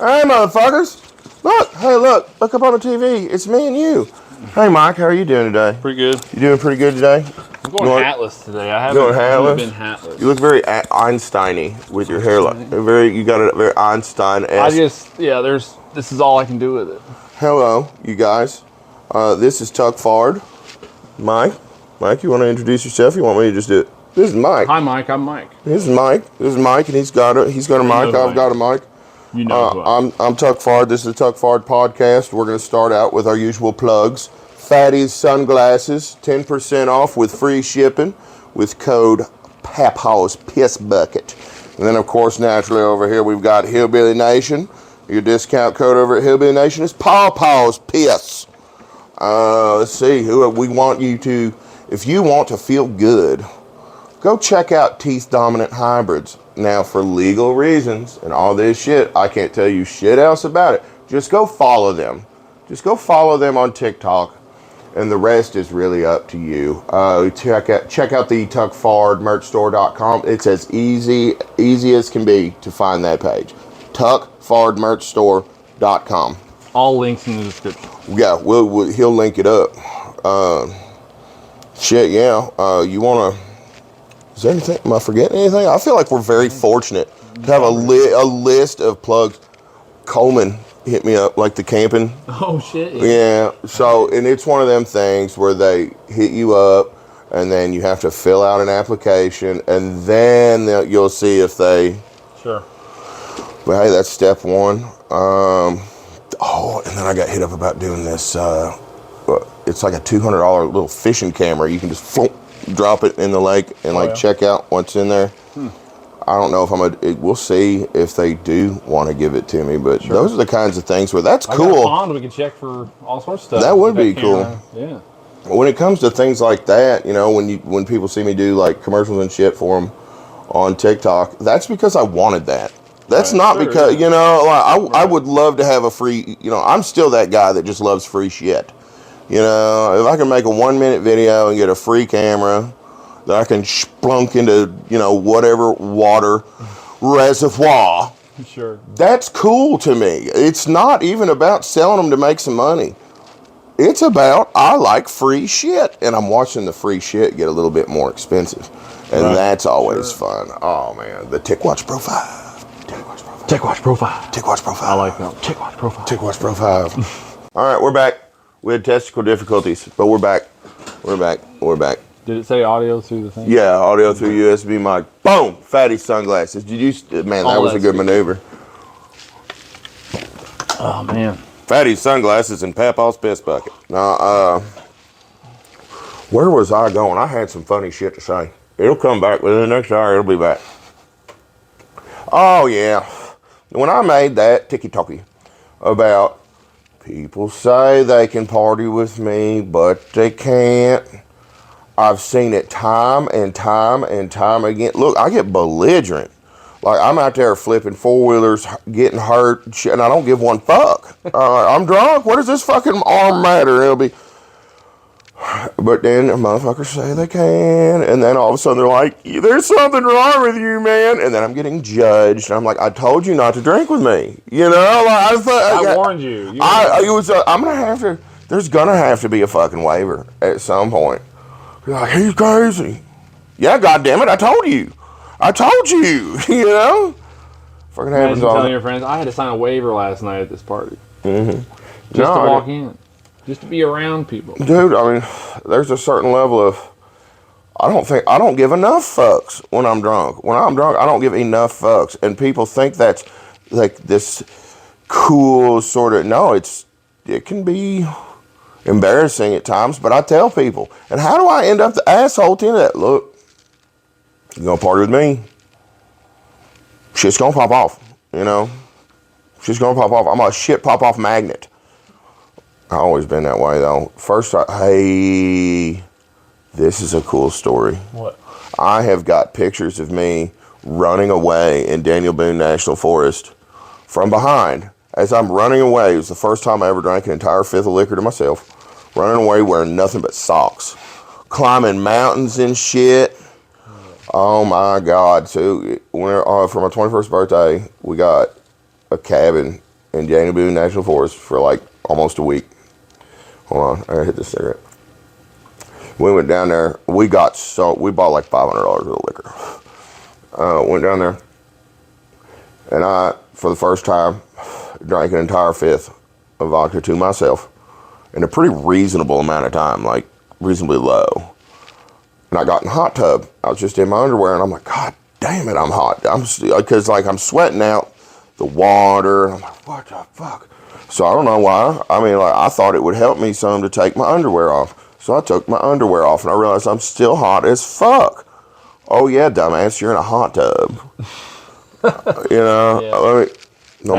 Hey, motherfuckers. Look, hey, look up on the TV. It's me and you. Hey, Mike, how are you doing today? Pretty good. You doing pretty good today? I'm going hatless today. I haven't been hatless. You look very Einstein-y with your hair. You got a very Einstein-esque. This is all I can do with it. Hello, you guys. This is Tuck Fard. Mike, you want to introduce yourself? You want me to just do it? This is Mike. Hi, Mike. I'm Mike. This is Mike, and he's got a mic. I've got a mic. You know I'm Tuck Fard. This is the Tuck Fard podcast. We're going to start out with our usual plugs. Fatty's sunglasses, 10% off with free shipping with code Papaw's Piss Bucket. And then, of course, naturally over here we've got Hillbilly Nation. Your discount code over at Hillbilly Nation is Papaw's Piss. Let's see. We want you to, if you want to feel good, go check out Teeth Dominant Hybrids. Now, for legal reasons and all this shit, I can't tell you shit else about it. Just go follow them. Just go follow them on TikTok, and the rest is really up to you. Check out the tuckfardmerchstore.com. It's as easy as can be to find that page. tuckfardmerchstore.com. All links in the description. Yeah, he'll link it up. You want to... Is there anything? Am I forgetting anything? I feel like we're very fortunate to have a list of plugs. Coleman hit me up, like the camping. Oh, shit. Yeah. So, and it's one of them things where they hit you up, and then you have to fill out an application, and then you'll see if they... Sure. But hey, that's step one. And then I got hit up about doing this. It's like a $200 little fishing camera. You can just drop it in the lake and check out what's in there. I don't know if we'll see if they do want to give it to me, but those are the kinds of things where that's cool. Got a pond we can check for all sorts of stuff. That would be cool. Yeah. When it comes to things like that, when people see me do like commercials and shit for them on TikTok, that's because I wanted that. That's not because, I would love to have a free, I'm still that guy that just loves free shit. If I can make a 1-minute video and get a free camera that I can splunk into, whatever water reservoir. Sure. That's cool to me. It's not even about selling them to make some money. It's about, I like free shit. And I'm watching the free shit get a little bit more expensive. And that's always fun. Oh, man. The Tick Watch Pro 5. Tick Watch Pro 5. Tick Watch Pro 5. I like that. Tick Watch Pro 5. Tick Watch Pro 5. All right, we're back. We had technical difficulties, but we're back. We're back. Did it say audio through the thing? Yeah, audio through USB mic. Boom! Fatty sunglasses. Man, that was a good maneuver. Oh, man. Fatty sunglasses and Papaw's Piss Bucket. Now, where was I going? I had some funny shit to say. It'll come back within the next hour. It'll be back. Oh, yeah. When I made that tiki-talkie about people say they can party with me, but they can't. I've seen it time and time and time again. Look, I get belligerent. Like, I'm out there flipping four-wheelers, getting hurt, and I don't give one fuck. I'm drunk. What does this fucking arm matter? It'll be... But then motherfuckers say they can, and then all of a sudden they're like, there's something wrong with you, man. And then I'm getting judged, and I'm like, I told you not to drink with me. I warned you. There's gonna have to be a fucking waiver at some point. You're like, he's crazy. Yeah, goddammit, I told you. Fucking happens all. Telling your friends, I had to sign a waiver last night at this party. Mm-hmm. Just to walk in. Just to be around people. Dude, I mean, there's a certain level of, I don't give enough fucks when I'm drunk. When I'm drunk, I don't give enough fucks. And people think that's like this cool sort of, no, it can be embarrassing at times, but I tell people. And how do I end up the asshole to that? Look, you're going to party with me. Shit's going to pop off, Shit's going to pop off. I'm a shit pop off magnet. I've always been that way, though. First, this is a cool story. What? I have got pictures of me running away in Daniel Boone National Forest from behind. As I'm running away, it was the first time I ever drank an entire fifth of liquor to myself. Running away wearing nothing but socks. Climbing mountains and shit. Oh, my God. So, for my 21st birthday, we got a cabin in Daniel National Forest for like almost a week. Hold on, I gotta hit this cigarette. We went down there. We bought like $500 worth of liquor. Went down there, and I, for the first time, drank an entire fifth of vodka to myself in a pretty reasonable amount of time, like reasonably low. And I got in the hot tub. I was just in my underwear, and I'm like, God damn it, I'm hot. Because like I'm sweating out the water. And I'm like, what the fuck? So I don't know why. I mean, like I thought it would help me some to take my underwear off. So I took my underwear off, and I realized I'm still hot as fuck. Oh yeah, dumbass, you're in a hot tub. You know. Yeah.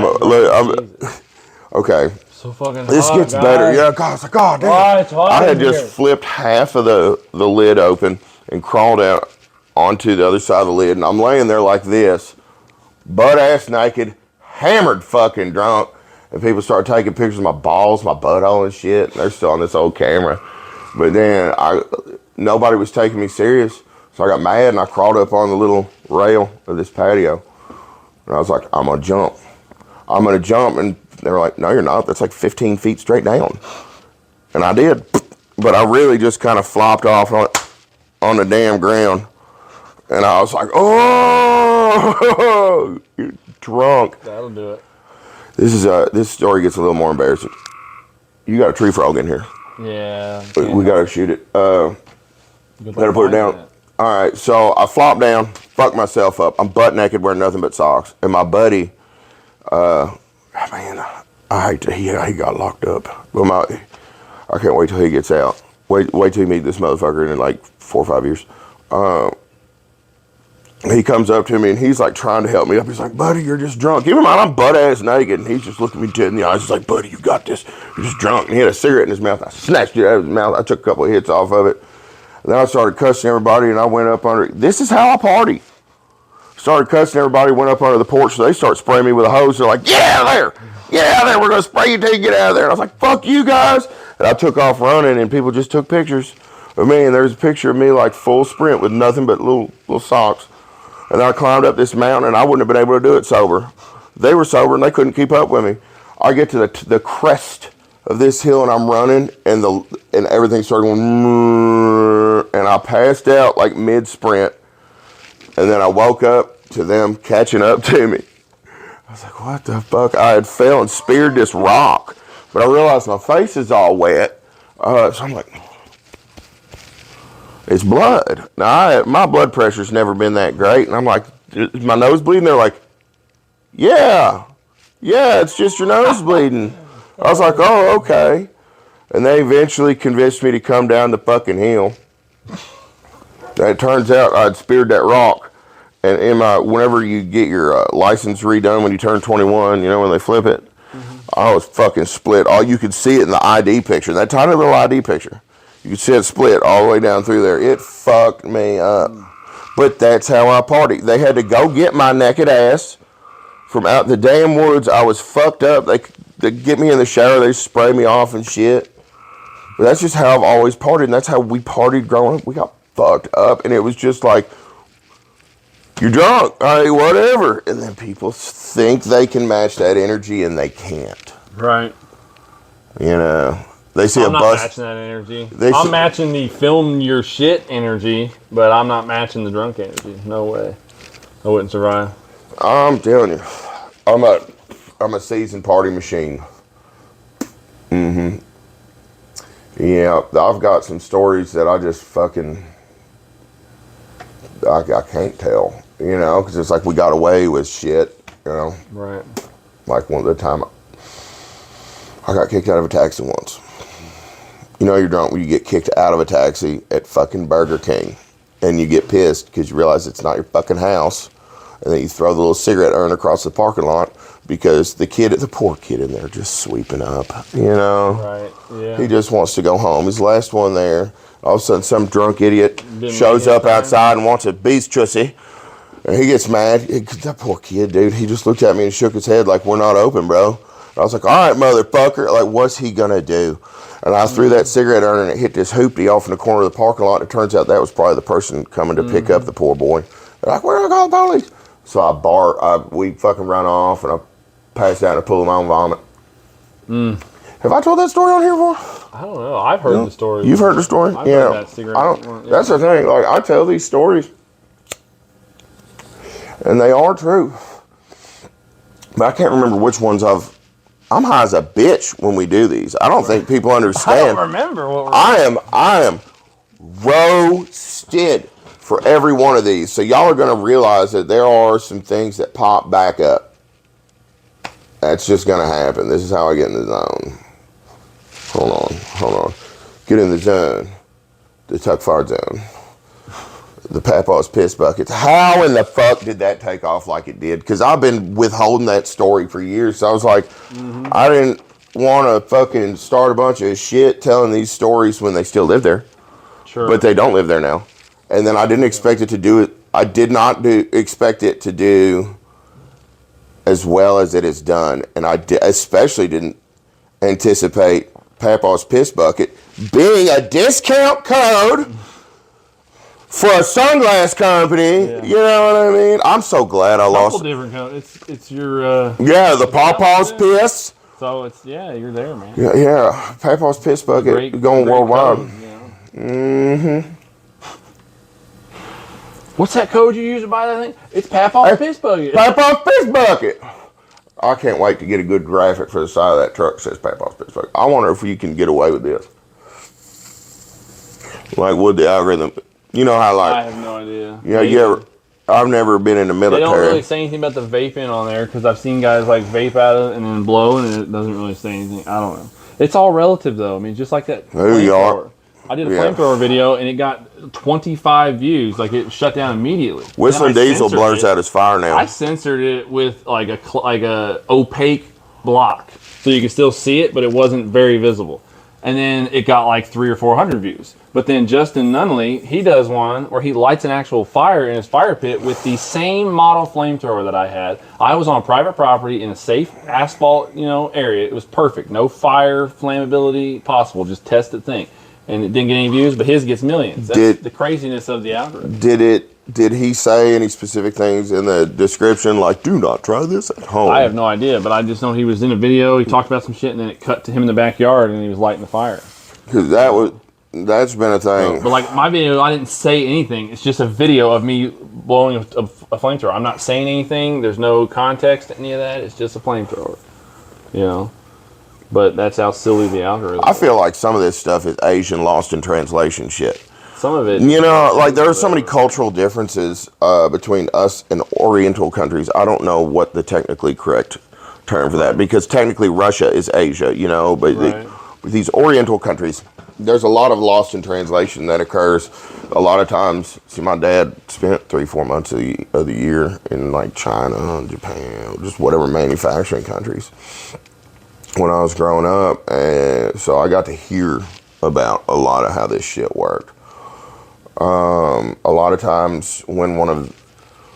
Okay. So fucking this hot, gets guys. better. Yeah, God, it's like, God damn. It's hot I had in just here. flipped half of the lid open and crawled out onto the other side of the lid, and I'm laying there like this, butt ass naked, hammered fucking drunk, and people start taking pictures of my balls, my butthole and shit, and they're still on this old camera. But then nobody was taking me serious, so I got mad and I crawled up on the little rail of this patio, and I was like, I'm gonna jump, and they were like, no, you're not. That's like 15 feet straight down. And I did. But I really just kind of flopped off on the damn ground. And I was like, oh, you're drunk. That'll do it. This story gets a little more embarrassing. You got a tree frog in here. Yeah. We got to shoot it. Gotta put it down. All right, so I flopped down, fucked myself up. I'm butt naked, wearing nothing but socks. And my buddy, man, I hate to, he got locked up. But I can't wait till he gets out. Wait till you meet this motherfucker in like 4 or 5 years. He comes up to me and he's like trying to help me up. He's like, buddy, you're just drunk. Keep in mind, I'm butt ass naked. And he's just looking me dead in the eyes. He's like, buddy, you got this. You're just drunk. And he had a cigarette in his mouth. I snatched it out of his mouth. I took a couple of hits off of it. And then I started cussing everybody and I went up under. This is how I party. Started cussing everybody, went up under the porch. So they start spraying me with a hose. They're like, get out of there. Get out of there. We're going to spray you till you get out of there. And I was like, fuck you guys. And I took off running and people just took pictures of me. And there's a picture of me like full sprint with nothing but little socks. And then I climbed up this mountain and I wouldn't have been able to do it sober. They were sober and they couldn't keep up with me. I get to the crest of this hill and I'm running and everything started going, and I passed out like mid-sprint. And then I woke up to them catching up to me. I was like, what the fuck? I had fell and speared this rock. But I realized my face is all wet. So I'm like, it's blood. Now, my blood pressure's never been that great. And I'm like, is my nose bleeding? They're like, yeah, it's just your nose bleeding. I was like, oh, okay. And they eventually convinced me to come down the fucking hill. And it turns out I'd speared that rock. And whenever you get your license redone when you turn 21, you know, when they flip it, I was fucking split. All you could see it in the ID picture, that tiny little ID picture. You could see it split all the way down through there. It fucked me up. But that's how I party. They had to go get my naked ass from out the damn woods. I was fucked up. They get me in the shower. They spray me off and shit. But that's just how I've always partied. And that's how we partied growing up. We got fucked up. And it was just like, you're drunk. All right, whatever. And then people think they can match that energy and they can't. Right. You know. They see I'm a not bus. matching that energy. I'm matching the film your shit energy, but I'm not matching the drunk energy. No way. I wouldn't survive. I'm telling you, I'm a seasoned party machine. Yeah, I've got some stories that I just fucking I can't tell, you know, because it's like we got away with shit, you know. Right. Like one of the time I got kicked out of a taxi once. You know you're drunk when you get kicked out of a taxi at fucking Burger King. And you get pissed because you realize it's not your fucking house. And then you throw the little cigarette urn across the parking lot because the poor kid in there just sweeping up, you know. Right, yeah. He just wants to go home. He's the last one there. All of a sudden some drunk idiot shows up outside and wants a beast chussy. And he gets mad. That poor kid, dude, he just looked at me and shook his head like, we're not open, bro. And I was like, all right, motherfucker. Like, what's he going to do? And I threw that cigarette urn and it hit this hoopty off in the corner of the parking lot. And it turns out that was probably the person coming to pick up the poor boy. They're like, we're going to call the police. So we fucking run off and I passed out in a pool of my own vomit. Have I told that story on here before? I don't know. I've heard the story. You've heard the story? I've heard that cigarette. That's the thing. Like, I tell these stories, and they are true. But I can't remember which ones I'm high as a bitch when we do these. I don't think people understand. I don't remember what I am roasted for every one of these. So y'all are going to realize that there are some things that pop back up. That's just going to happen. This is how I get in the zone. Hold on. Get in the zone. The tuck fart zone. The Papa's piss buckets. How in the fuck did that take off like it did? Because I've been withholding that story for years. So I was like, I didn't want to fucking start a bunch of shit telling these stories when they still live there. Sure. But they don't live there now. And then I didn't expect it to do it. I did not expect it to do as well as it has done. And I especially didn't anticipate Papa's piss bucket being a discount code for a sunglass company. Yeah. You know what I mean? I'm so glad I lost. Couple different codes. It's your the Papa's piss. So it's you're there, man. Yeah. Papa's piss bucket going worldwide. Code, yeah. What's that code you use to buy that thing? It's Papa's piss bucket. Papa's piss bucket. I can't wait to get a good graphic for the side of that truck that says Papa's piss bucket. I wonder if you can get away with this. Like, would the algorithm? You know how, like, I have no idea. Yeah, I've never been in the military. They don't really say anything about the vaping on there because I've seen guys like vape out of it and then blow and it doesn't really say anything. I don't know. It's all relative though. I mean, just like that. There you are. I did a flamethrower video and it got 25 views. Like it shut down immediately. Whistling Diesel blurs out his fire now. I censored it with like a opaque block so you could still see it, but it wasn't very visible. And then it got like 300 or 400 views. But then Justin Nunley, he does one where he lights an actual fire in his fire pit with the same model flamethrower that I had. I was on private property in a safe asphalt, area. It was perfect. No fire flammability possible. Just tested thing. And it didn't get any views, but his gets millions. That's the craziness of the algorithm. Did he say any specific things in the description, like, do not try this at home? I have no idea, but I just know he was in a video, he talked about some shit, and then it cut to him in the backyard, and he was lighting the fire. Because that's been a thing. But like my video, I didn't say anything. It's just a video of me blowing a flamethrower. I'm not saying anything. There's no context to any of that. It's just a flamethrower, But that's how silly the algorithm is. I feel like some of this stuff is Asian lost in translation shit. Some of it. Like there are so many cultural differences between us and Oriental countries. I don't know what the technically correct term for that, because technically Russia is Asia, but these Oriental countries, there's a lot of lost in translation that occurs a lot of times. See, my dad spent 3-4 months of the year in like China, Japan, just whatever manufacturing countries when I was growing up, and so I got to hear about a lot of how this shit worked. A lot of times when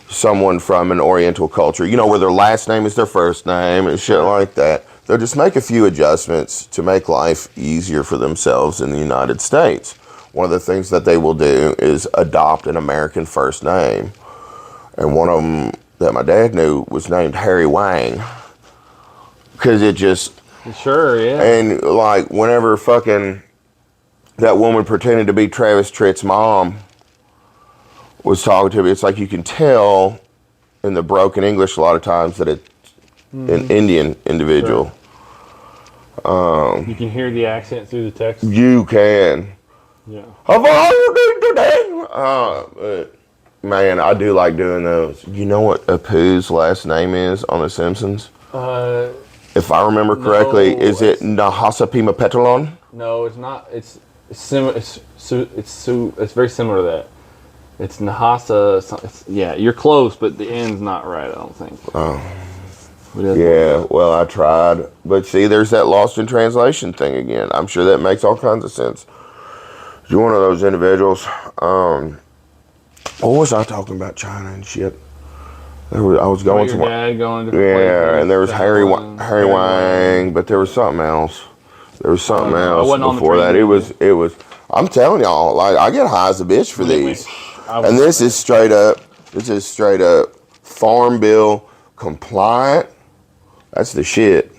someone from an Oriental culture, where their last name is their first name and shit like that, they'll just make a few adjustments to make life easier for themselves in the United States. One of the things that they will do is adopt an American first name. And one of them that my dad knew was named Harry Wang. Because it just... Sure, yeah. And like whenever fucking that woman pretending to be Travis Tritt's mom was talking to me, it's like you can tell in the broken English a lot of times that it's an Indian individual. Sure. You can hear the accent through the text. You can. Yeah. How are you doing today? But man, I do like doing those. You know what Apu's last name is on The Simpsons? If I remember correctly, is it Nahasapima Petalon? No, it's not. It's very similar to that. It's Nahasa. You're close, but the end's not right. I don't think. Oh. Yeah, well, I tried. But see, there's that lost in translation thing again. I'm sure that makes all kinds of sense. You're one of those individuals. What was I talking about? China and shit. I was going to places, and there was Harry Wang, but there was something else. Before that. It was. I'm telling y'all, like I get high as a bitch for these, and this is straight up Farm Bill compliant. That's the shit.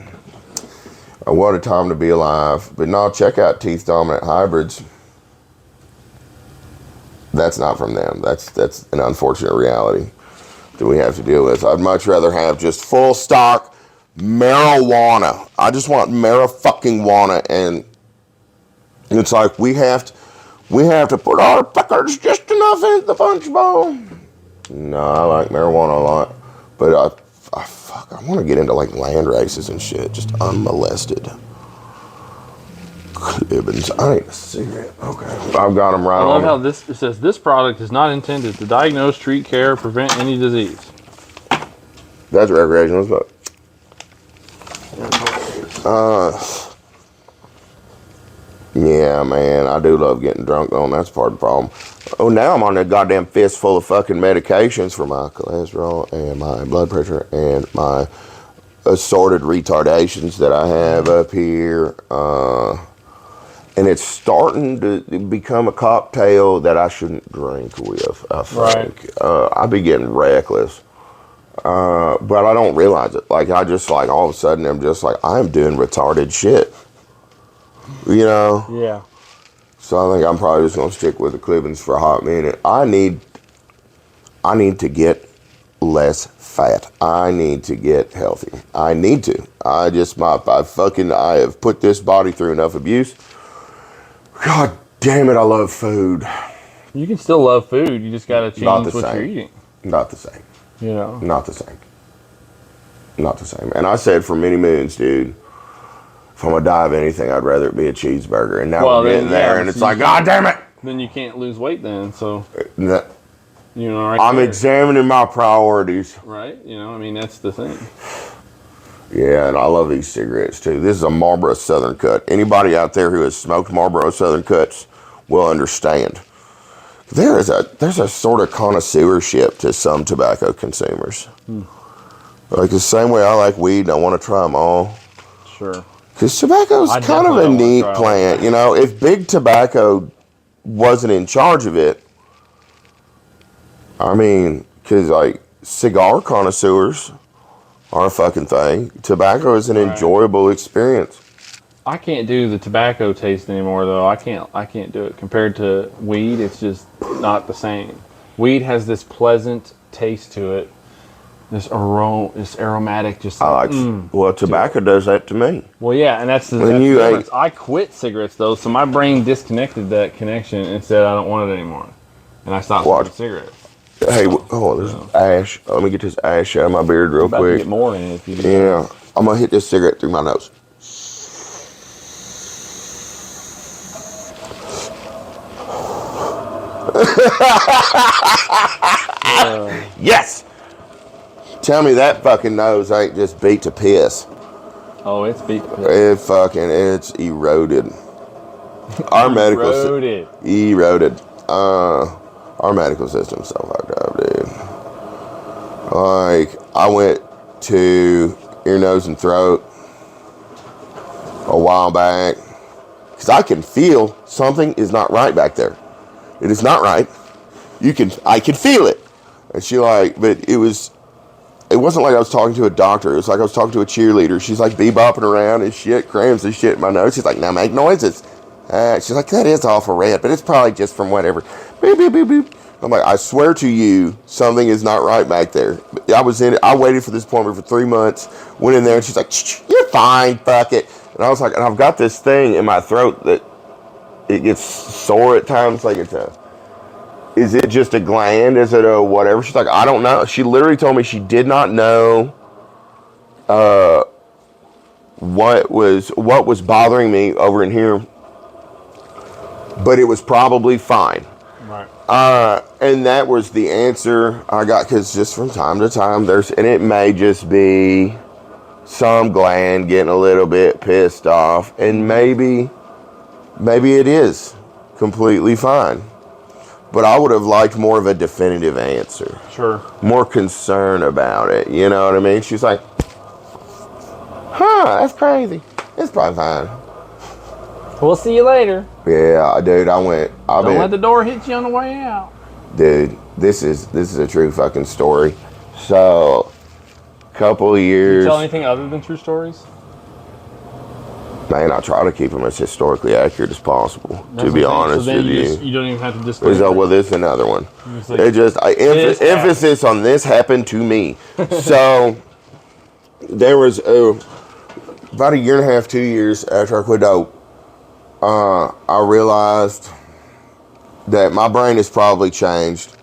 What a time to be alive. But no, check out Teeth Dominant Hybrids. That's not from them. That's an unfortunate reality that we have to deal with. I'd much rather have just full stock marijuana. I just want marijuana, and it's like we have to put our peckers just enough in the punch bowl. No, I like marijuana a lot, but I want to get into like land races and shit, just unmolested. Clibbins. I need a cigarette. Okay, I've got them right I love on. how it says this product is not intended to diagnose, treat, care, or prevent any disease. That's recreational as fuck. Yeah, man, I do love getting drunk though, and that's part of the problem. Oh, now I'm on a goddamn fistful of fucking medications for my cholesterol and my blood pressure and my assorted retardations that I have up here. And it's starting to become a cocktail that I shouldn't drink with, I think. Right. I be getting reckless. But I don't realize it. Like, I just, like, all of a sudden, I'm just like, I'm doing retarded shit. You know? Yeah. So I think I'm probably just going to stick with the Clibbins for a hot minute. I need to get less fat. I need to get healthy. I need to. I have put this body through enough abuse. God damn it, I love food. You can still love food. You just got to change what you're eating. Not the same. You know? Not the same. Not the same. And I said for many moons, dude, if I'm going to die of anything, I'd rather it be a cheeseburger. And now we're getting there, and it's like, God damn it! Then you can't lose weight then, so... No. You know, right I'm there. examining my priorities. Right? You know, I mean, that's the thing. Yeah, and I love these cigarettes too. This is a Marlboro Southern Cut. Anybody out there who has smoked Marlboro Southern Cuts will understand. There's a sort of connoisseurship to some tobacco consumers. Like the same way I like weed, I want to try them all. Sure. Because tobacco's kind of a neat plant. You know, if Big Tobacco wasn't in charge of it, I mean, because like cigar connoisseurs are a fucking thing. Tobacco is an enjoyable experience. I can't do the tobacco taste anymore, though. I can't do it. Compared to weed, it's just not the same. Weed has this pleasant taste to it. This aroma, this aromatic, just like, well, tobacco does that to me. Well, yeah, and that's the difference. I quit cigarettes, though, so my brain disconnected that connection and said I don't want it anymore. And I stopped smoking cigarettes. Hey, there's ash. Let me get this ash out of my beard real quick. To get more in it if you do. Yeah, I'm going to hit this cigarette through my nose. Yes! Tell me that fucking nose ain't just beat to piss. Oh, it's beat to piss. It's eroded. Our medical system. Eroded. Our medical system's so fucked up, dude. Like, I went to ear, nose, and throat a while back. Because I can feel something is not right back there. It is not right. I can feel it. And she like, but it wasn't like I was talking to a doctor. It was like I was talking to a cheerleader. She's like bebopping around and shit, crams and shit in my nose. She's like, now make noises. She's like, that is awful red, but it's probably just from whatever. Beep, beep, beep, beep. I'm like, I swear to you, something is not right back there. I was in it. I waited for this appointment for 3 months. Went in there and she's like, you're fine, fuck it. And I was like, and I've got this thing in my throat that it gets sore at times. Like is it just a gland? Is it a whatever? She's like, I don't know. She literally told me she did not know what was bothering me over in here, but it was probably fine. Right. And that was the answer I got, because just from time to time and it may just be some gland getting a little bit pissed off, and maybe it is completely fine. But I would have liked more of a definitive answer. Sure. More concern about it. You know what I mean? She's like, that's crazy. It's probably fine. We'll see you later. Yeah, dude, don't let the door hit you on the way out. Dude, this is a true fucking story. So, couple of Do years. you tell anything other than true stories? Man, I try to keep them as historically accurate as possible. That's to be the thing. honest So then with you. you don't even have to disclaim. Well, this is another one. It's like, It just emphasis on this happened to me. So there was about a year and a half, 2 years after I quit dope. I realized that my brain has probably changed.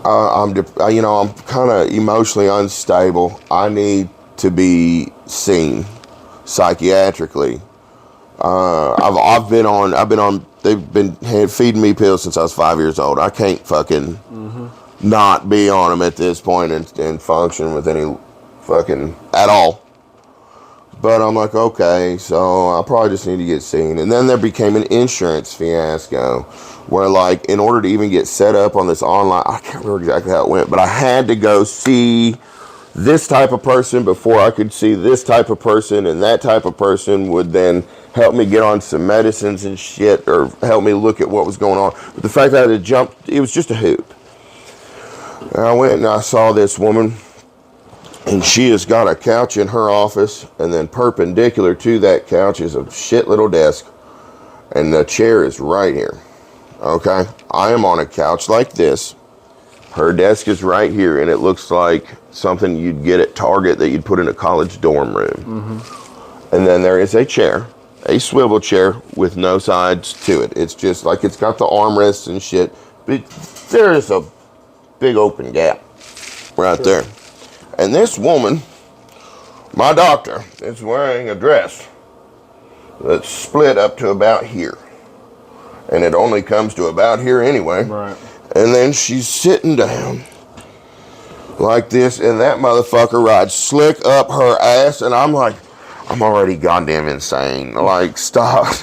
I'm kind of emotionally unstable. I need to be seen psychiatrically. I've been on. They've been feeding me pills since I was 5 years old. I can't fucking not be on them at this point and function with any fucking at all. But I'm like, okay, so I probably just need to get seen. And then there became an insurance fiasco where, like, in order to even get set up on this online, I can't remember exactly how it went, but I had to go see this type of person before I could see this type of person, and that type of person would then help me get on some medicines and shit, or help me look at what was going on. But the fact that I had to jump, it was just a hoop. And I went and I saw this woman, and she has got a couch in her office, and then perpendicular to that couch is a shit little desk, and the chair is right here. Okay? I am on a couch like this. Her desk is right here, and it looks like something you'd get at Target that you'd put in a college dorm room. And then there is a chair, a swivel chair with no sides to it. It's just like it's got the armrests and shit, but there is a big open gap right there. And this woman, my doctor, is wearing a dress that's split up to about here. And it only comes to about here anyway. Right. And then she's sitting down like this, and that motherfucker rides slick up her ass, and I'm like, I'm already goddamn insane. Like, stop.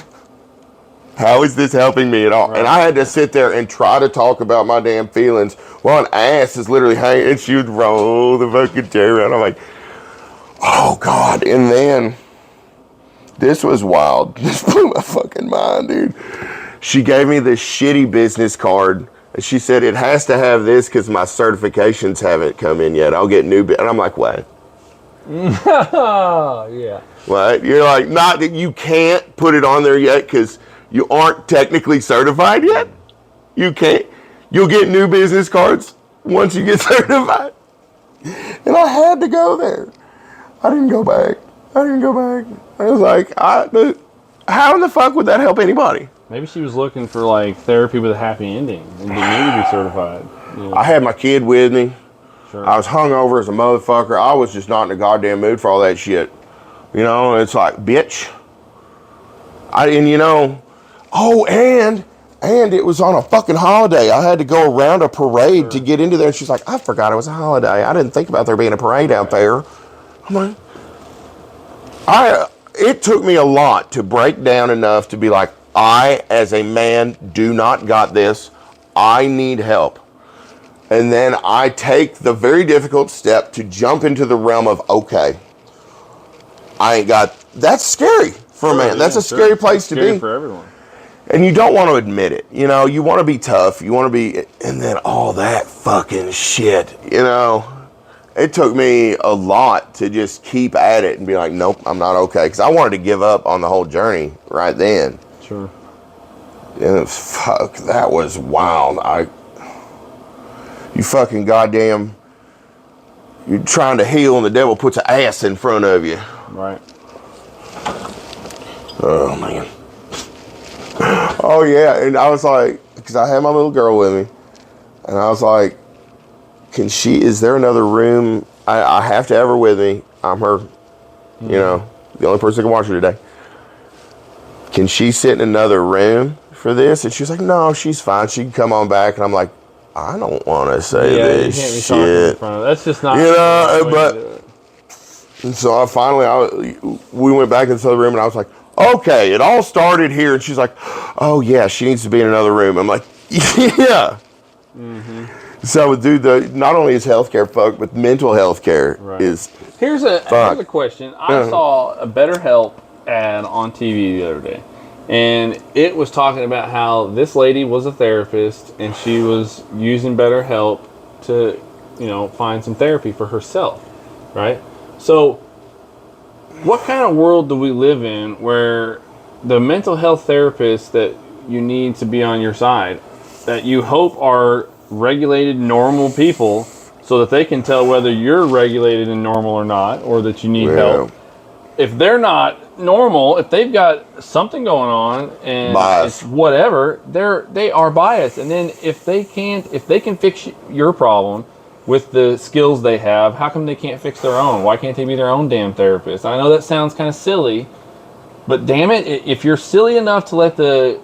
How is this helping me at all? Right. And I had to sit there and try to talk about my damn feelings while an ass is literally hanging, and she would roll the fucking chair around. I'm like, oh, God. And then, this was wild. This blew my fucking mind, dude. She gave me this shitty business card. She said, it has to have this because my certifications haven't come in yet. I'll get new. And I'm like, what? Yeah. What? You're like, not that you can't put it on there yet because you aren't technically certified yet? You can't. You'll get new business cards once you get certified. And I had to go there. I didn't go back. I was like, how in the fuck would that help anybody? Maybe she was looking for like therapy with a happy ending and didn't need to be certified. You know? I had my kid with me. Sure. I was hungover as a motherfucker. I was just not in the goddamn mood for all that shit. You know, it's like, bitch. And it was on a fucking holiday. I had to go around a parade to get into there. And she's like, I forgot it was a holiday. I didn't think about there being a parade out there. I'm like, it took me a lot to break down enough to be like, I, as a man, do not got this. I need help. And then I take the very difficult step to jump into the realm of, okay, that's scary for a man. That's a scary place to be. Scary for everyone. And you don't want to admit it. You know, you want to be tough. You want to be, and then all that fucking shit, you know. It took me a lot to just keep at it and be like, nope, I'm not okay. Because I wanted to give up on the whole journey right then. Sure. And fuck, that was wild. You fucking goddamn, you're trying to heal and the devil puts an ass in front of you. Right. Oh, man. Oh, yeah. And I was like, because I had my little girl with me. And I was like, is there another room? I have to have her with me. I'm her, you know, the only person that can watch her today. Can she sit in another room for this? And she was like, no, she's fine. She can come on back. And I'm like, I don't want to say this you can't be shit. in front of that's just not. You know, but and so we went back into the room, and I was like, okay, it all started here. And she's like, oh yeah, she needs to be in another room. I'm like, yeah. Mm-hmm. So, dude, not only is healthcare fucked, but mental health care is Here's a question. I saw a BetterHelp ad on TV the other day, and it was talking about how this lady was a therapist, and she was using BetterHelp to, find some therapy for herself. right? So, what kind of world do we live in where the mental health therapists that you need to be on your side, that you hope are regulated, normal people, so that they can tell whether you're regulated and normal or not, or that you need help. If they're not normal, if they've got something going on and bias. it's whatever, they are biased. And then if they can fix your problem with the skills they have, how come they can't fix their own? Why can't they be their own damn therapist? I know that sounds kind of silly, but damn it, if you're silly enough to let the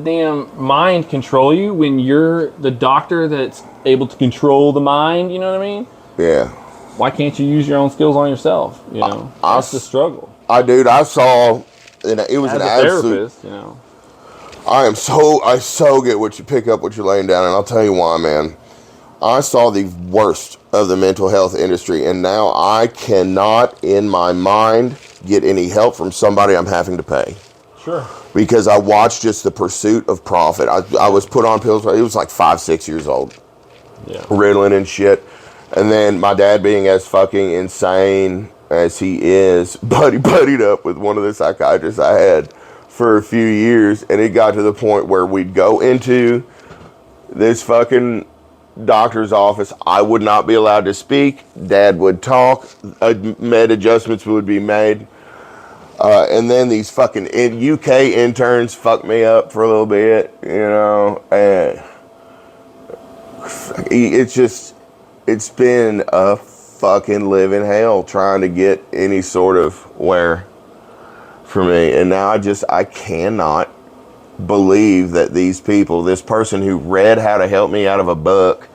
damn mind control you when you're the doctor that's able to control the mind, you know what I mean? Yeah. Why can't you use your own skills on yourself? You know, that's the struggle. I saw, and it was As an a absolute. therapist, you know. I so get what you pick up, what you're laying down, and I'll tell you why, man. I saw the worst of the mental health industry, and now I cannot, in my mind, get any help from somebody I'm having to pay. Sure. Because I watched just the pursuit of profit. I was put on pills. It was like 5-6 years old. Yeah. Ritalin and shit. And then my dad, being as fucking insane as he is, buddied up with one of the psychiatrists I had for a few years, and it got to the point where we'd go into this fucking doctor's office. I would not be allowed to speak. Dad would talk. Med adjustments would be made. And then these fucking UK interns fucked me up for a little bit, you know, and it's been a fucking living hell trying to get any sort of where for me. And now I cannot believe that these people, this person who read how to help me out of a book.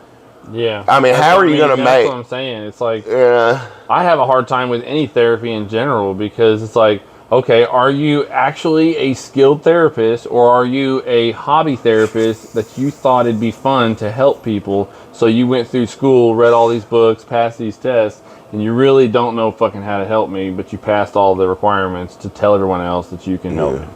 Yeah. I mean, how are you going to make? That's what I'm saying. It's like, I have a hard time with any therapy in general because it's like, okay, are you actually a skilled therapist or are you a hobby therapist that you thought it'd be fun to help people? So you went through school, read all these books, passed these tests, and you really don't know fucking how to help me, but you passed all the requirements to tell everyone else that you can help me.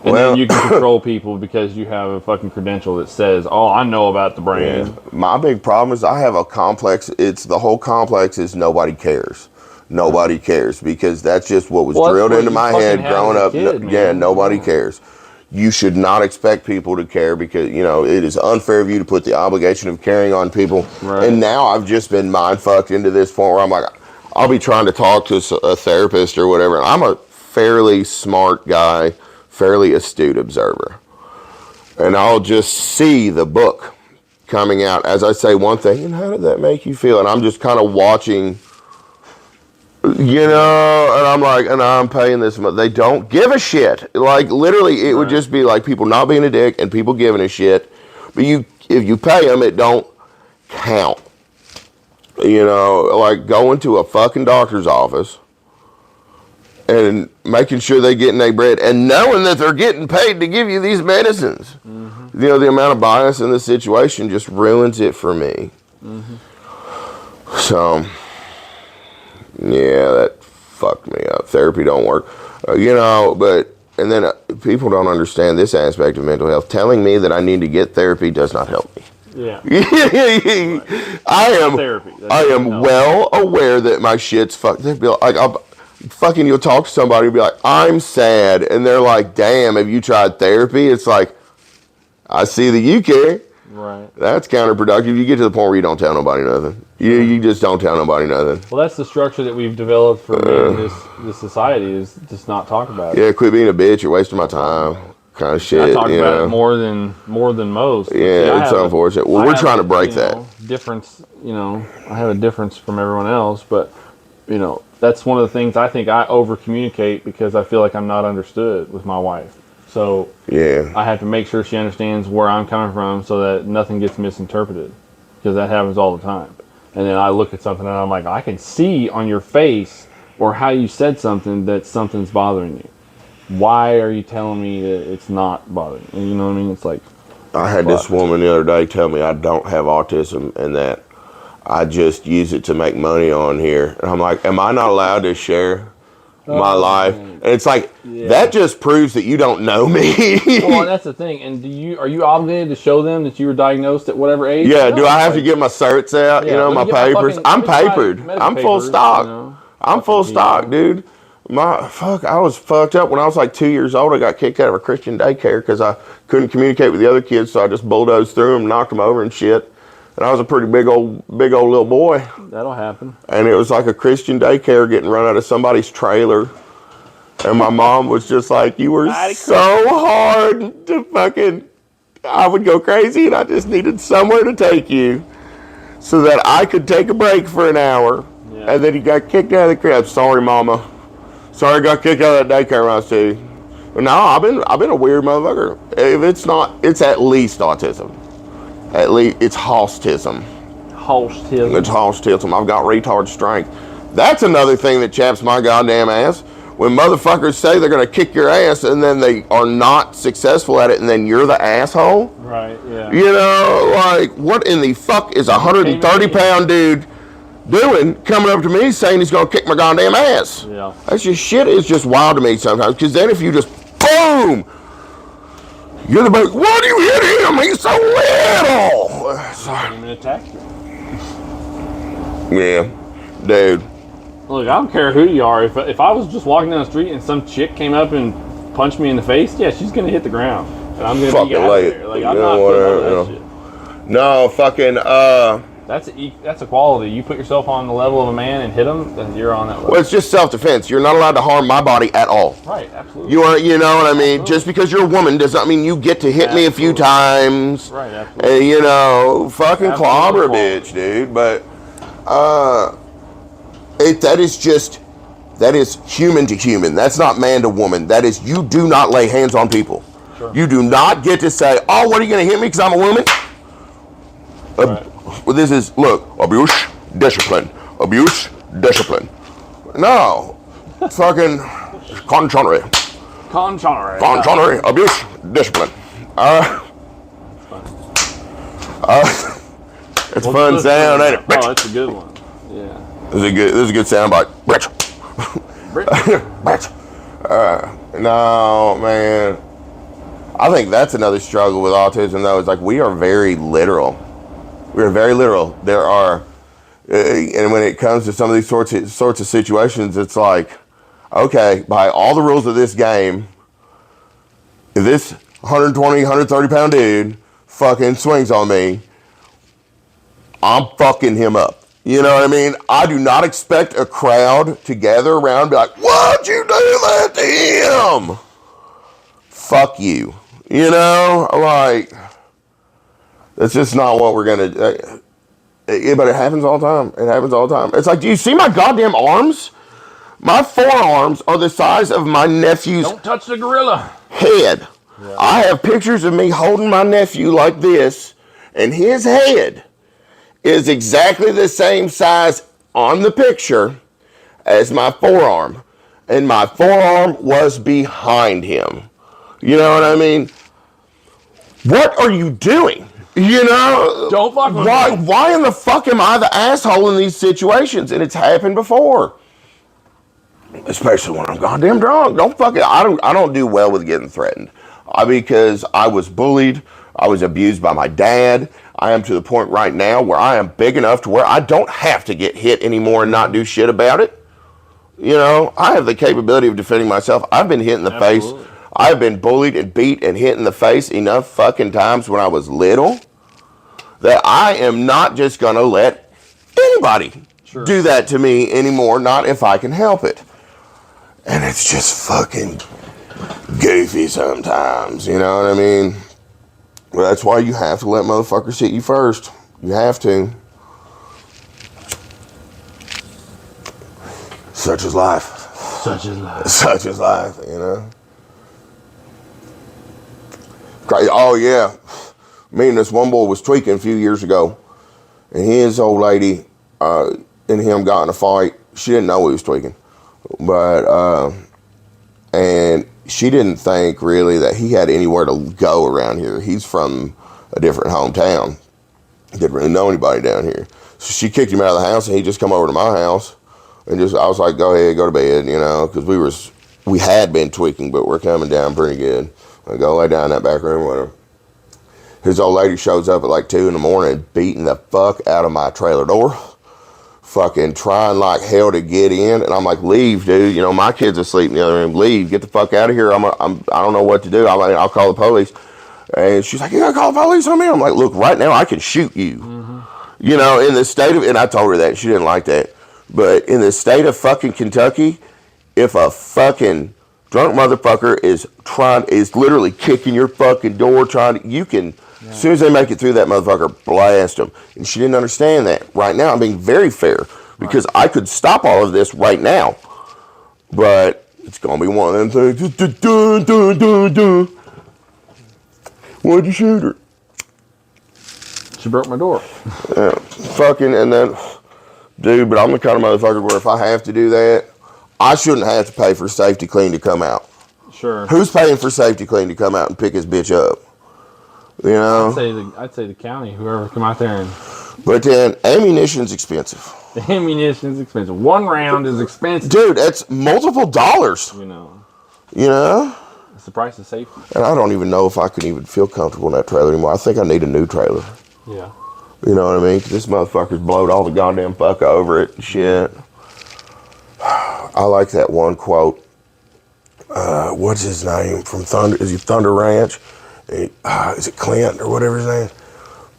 And then you can control people because you have a fucking credential that says, oh, I know about the brain. Yeah. My big problem is I have a complex. The whole complex is nobody cares. Nobody cares because that's just what was drilled into my head growing up. Nobody cares. You should not expect people to care because, you know, it is unfair of you to put the obligation of caring on people. Right. And now I've just been mind fucked into this point where I'm like, I'll be trying to talk to a therapist or whatever. And I'm a fairly smart guy, fairly astute observer. And I'll just see the book coming out as I say one thing, and how did that make you feel? And I'm just kind of watching, you know, and I'm like, and I'm paying this much. They don't give a shit. Like, literally, it would just be like people not being a dick and people giving a shit. But if you pay them, it don't count. You know, like going to a fucking doctor's office and making sure they're getting their bread and knowing that they're getting paid to give you these medicines. Mm-hmm. You know, the amount of bias in the situation just ruins it for me. Mm-hmm. So, yeah, that fucked me up. Therapy don't work. You know, and then people don't understand this aspect of mental health. Telling me that I need to get therapy does not help me. Yeah. I am well aware that my shit's fucked. They'd be like, you'll talk to somebody and be like, I'm sad. And they're like, damn, have you tried therapy? It's like, I see that you care. Right. That's counterproductive. You get to the point where you don't tell nobody nothing. You just don't tell nobody nothing. Well, that's the structure that we've developed for me in this society is just not talk about it. Yeah, quit being a bitch. You're wasting my time. Kind of shit. I talk about it more than most. Yeah, it's unfortunate. Well, we're trying to break that. Difference, you know, I have a difference from everyone else, but, you know, that's one of the things I think I over-communicate because I feel like I'm not understood with my wife. So yeah, I have to make sure she understands where I'm coming from so that nothing gets misinterpreted because that happens all the time. And then I look at something and I'm like, I can see on your face or how you said something that something's bothering you. Why are you telling me that it's not bothering you? You know what I mean? It's like, I had this woman the other day tell me I don't have autism and that I just use it to make money on here. And I'm like, am I not allowed to share my life. Man. And it's like, that just proves that you don't know me. Well, and that's the thing. And are you obligated to show them that you were diagnosed at whatever age? Yeah, No, do I have to get my certs out? Yeah, My papers? I'm papered. I'm full stock. I'm full stock, dude. I was fucked up when I was like 2 years old. I got kicked out of a Christian daycare because I couldn't communicate with the other kids, so I just bulldozed through them, knocked them over and shit. And I was a pretty big old little boy. That'll happen. And it was like a Christian daycare getting run out of somebody's trailer. And my mom was just like, you were so hard to fucking... I would go crazy, and I just needed somewhere to take you so that I could take a break for an hour. Yeah. And then he got kicked out of the crib. Sorry, mama. Sorry, I got kicked out of that daycare when I was 2. But no, I've been a weird motherfucker. If it's not, it's at least autism. At least it's Halstism. Halstism. It's Halstism. I've got retard strength. That's another thing that chaps my goddamn ass. When motherfuckers say they're going to kick your ass and then they are not successful at it and then you're the asshole. Right, yeah. Like, what in the fuck is a 130-pound dude doing coming up to me saying he's going to kick my goddamn ass? Yeah. That's just shit. It's just wild to me sometimes. Because then if you just, boom, you're the big, why do you hit him? He's so little. Sorry. Even attack you. Yeah, dude. Look, I don't care who you are. If I was just walking down the street and some chick came up and punched me in the face, yeah, she's gonna hit the ground, and I'm gonna be out of there. Like, I'm not putting up that shit. No, fucking. That's equality. You put yourself on the level of a man and hit him, then you're on that level. Well, it's just self-defense. You're not allowed to harm my body at all. Right, absolutely. You are, you know what I mean? Absolutely. Just because you're a woman does not mean you get to hit me a few times. Right, absolutely. And, fucking clobber a bitch, dude. But, that is human to human. That's not man to woman. That is, you do not lay hands on people. Sure. You do not get to say, oh, what are you going to hit me because I'm a woman? Right. Well, this is, look, abuse, discipline. Abuse, discipline. No. Fucking contrary. Contrary, abuse, discipline. It's a fun sound, ain't it? Oh, that's a good one. Yeah. This is a good sound bite. Bitch. No, man. I think that's another struggle with autism, though. Is like we are very literal. We are very literal. There are, and when it comes to some of these sorts of situations, it's like, okay, by all the rules of this game, if this 120, 130-pound dude fucking swings on me, I'm fucking him up. You know what I mean? I do not expect a crowd to gather around and be like, why'd you do that to him? Fuck you. You know? Like, that's just not what we're going to do. But it happens all the time. It happens all the time. It's like, do you see my goddamn arms? My forearms are the size of my nephew's Don't touch the gorilla. head. Yeah. I have pictures of me holding my nephew like this, and his head is exactly the same size on the picture as my forearm. And my forearm was behind him. You know what I mean? What are you doing? You know? Don't fuck with me. Why in the fuck am I the asshole in these situations? And it's happened before. Especially when I'm goddamn drunk. Don't fuck it. I don't do well with getting threatened. Because I was bullied. I was abused by my dad. I am to the point right now where I am big enough to where I don't have to get hit anymore and not do shit about it. You know, I have the capability of defending myself. I've been hit in the face. I've been bullied and beat and hit in the face enough fucking times when I was little that I am not just going to let anybody do that to me anymore, not if I can help it. And it's just fucking goofy sometimes, you know what I mean? Well, that's why you have to let motherfuckers hit you first. You have to. Such is life. Such is life. Such is life, you know? Oh, yeah. Me and this one boy was tweaking a few years ago. And his old lady and him got in a fight. She didn't know he was tweaking. But, and she didn't think really that he had anywhere to go around here. He's from a different hometown. Didn't really know anybody down here. So she kicked him out of the house and he just come over to my house. And just, I was like, go ahead, go to bed, you know, because we had been tweaking, but we're coming down pretty good. I go lay down in that back room, whatever. His old lady shows up at like 2 in the morning, beating the fuck out of my trailer door. Fucking trying like hell to get in. And I'm like, leave, dude. You know, my kid's asleep in the other room. Leave. Get the fuck out of here. I don't know what to do. I'll call the police. And she's like, you gotta call the police on me? I'm like, look, right now I can shoot you. Mm-hmm. You know, in the state of, and I told her that. She didn't like that. But in the state of fucking Kentucky, if a fucking drunk motherfucker is literally kicking your fucking door, you can, as soon as they make it through that motherfucker, blast them. And she didn't understand that. Right now, I'm being very fair because I could stop all of this right now. But it's going to be one of them things. Why'd you shoot her? She broke my door. Yeah, fucking, and then, dude, but I'm the kind of motherfucker where if I have to do that, I shouldn't have to pay for Safety Clean to come out. Sure. Who's paying for Safety Clean to come out and pick his bitch up? You know? I'd say the county, whoever come out there and... But then, ammunition's expensive. The ammunition is expensive. 1 round is expensive. Dude, that's multiple dollars. You know? It's the price of safety. And I don't even know if I can even feel comfortable in that trailer anymore. I think I need a new trailer. Yeah. You know what I mean? 'Cause this motherfucker's blowed all the goddamn fuck over it and shit. I like that one quote. What's his name from Thunder? Is he Thunder Ranch? Is it Clint or whatever his name is?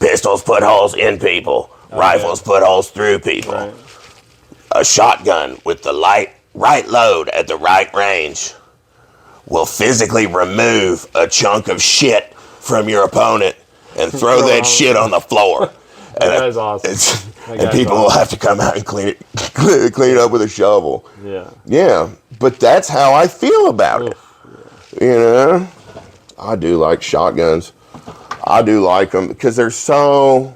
Pistols put holes in people. Rifles put holes through people. Right. A shotgun with the right load at the right range will physically remove a chunk of shit from your opponent and throw that shit on the floor. That is awesome. And people will have to come out and clean it up with a shovel. Yeah. Yeah, but that's how I feel about it. Yeah. You know, I do like shotguns. I do like them because they're so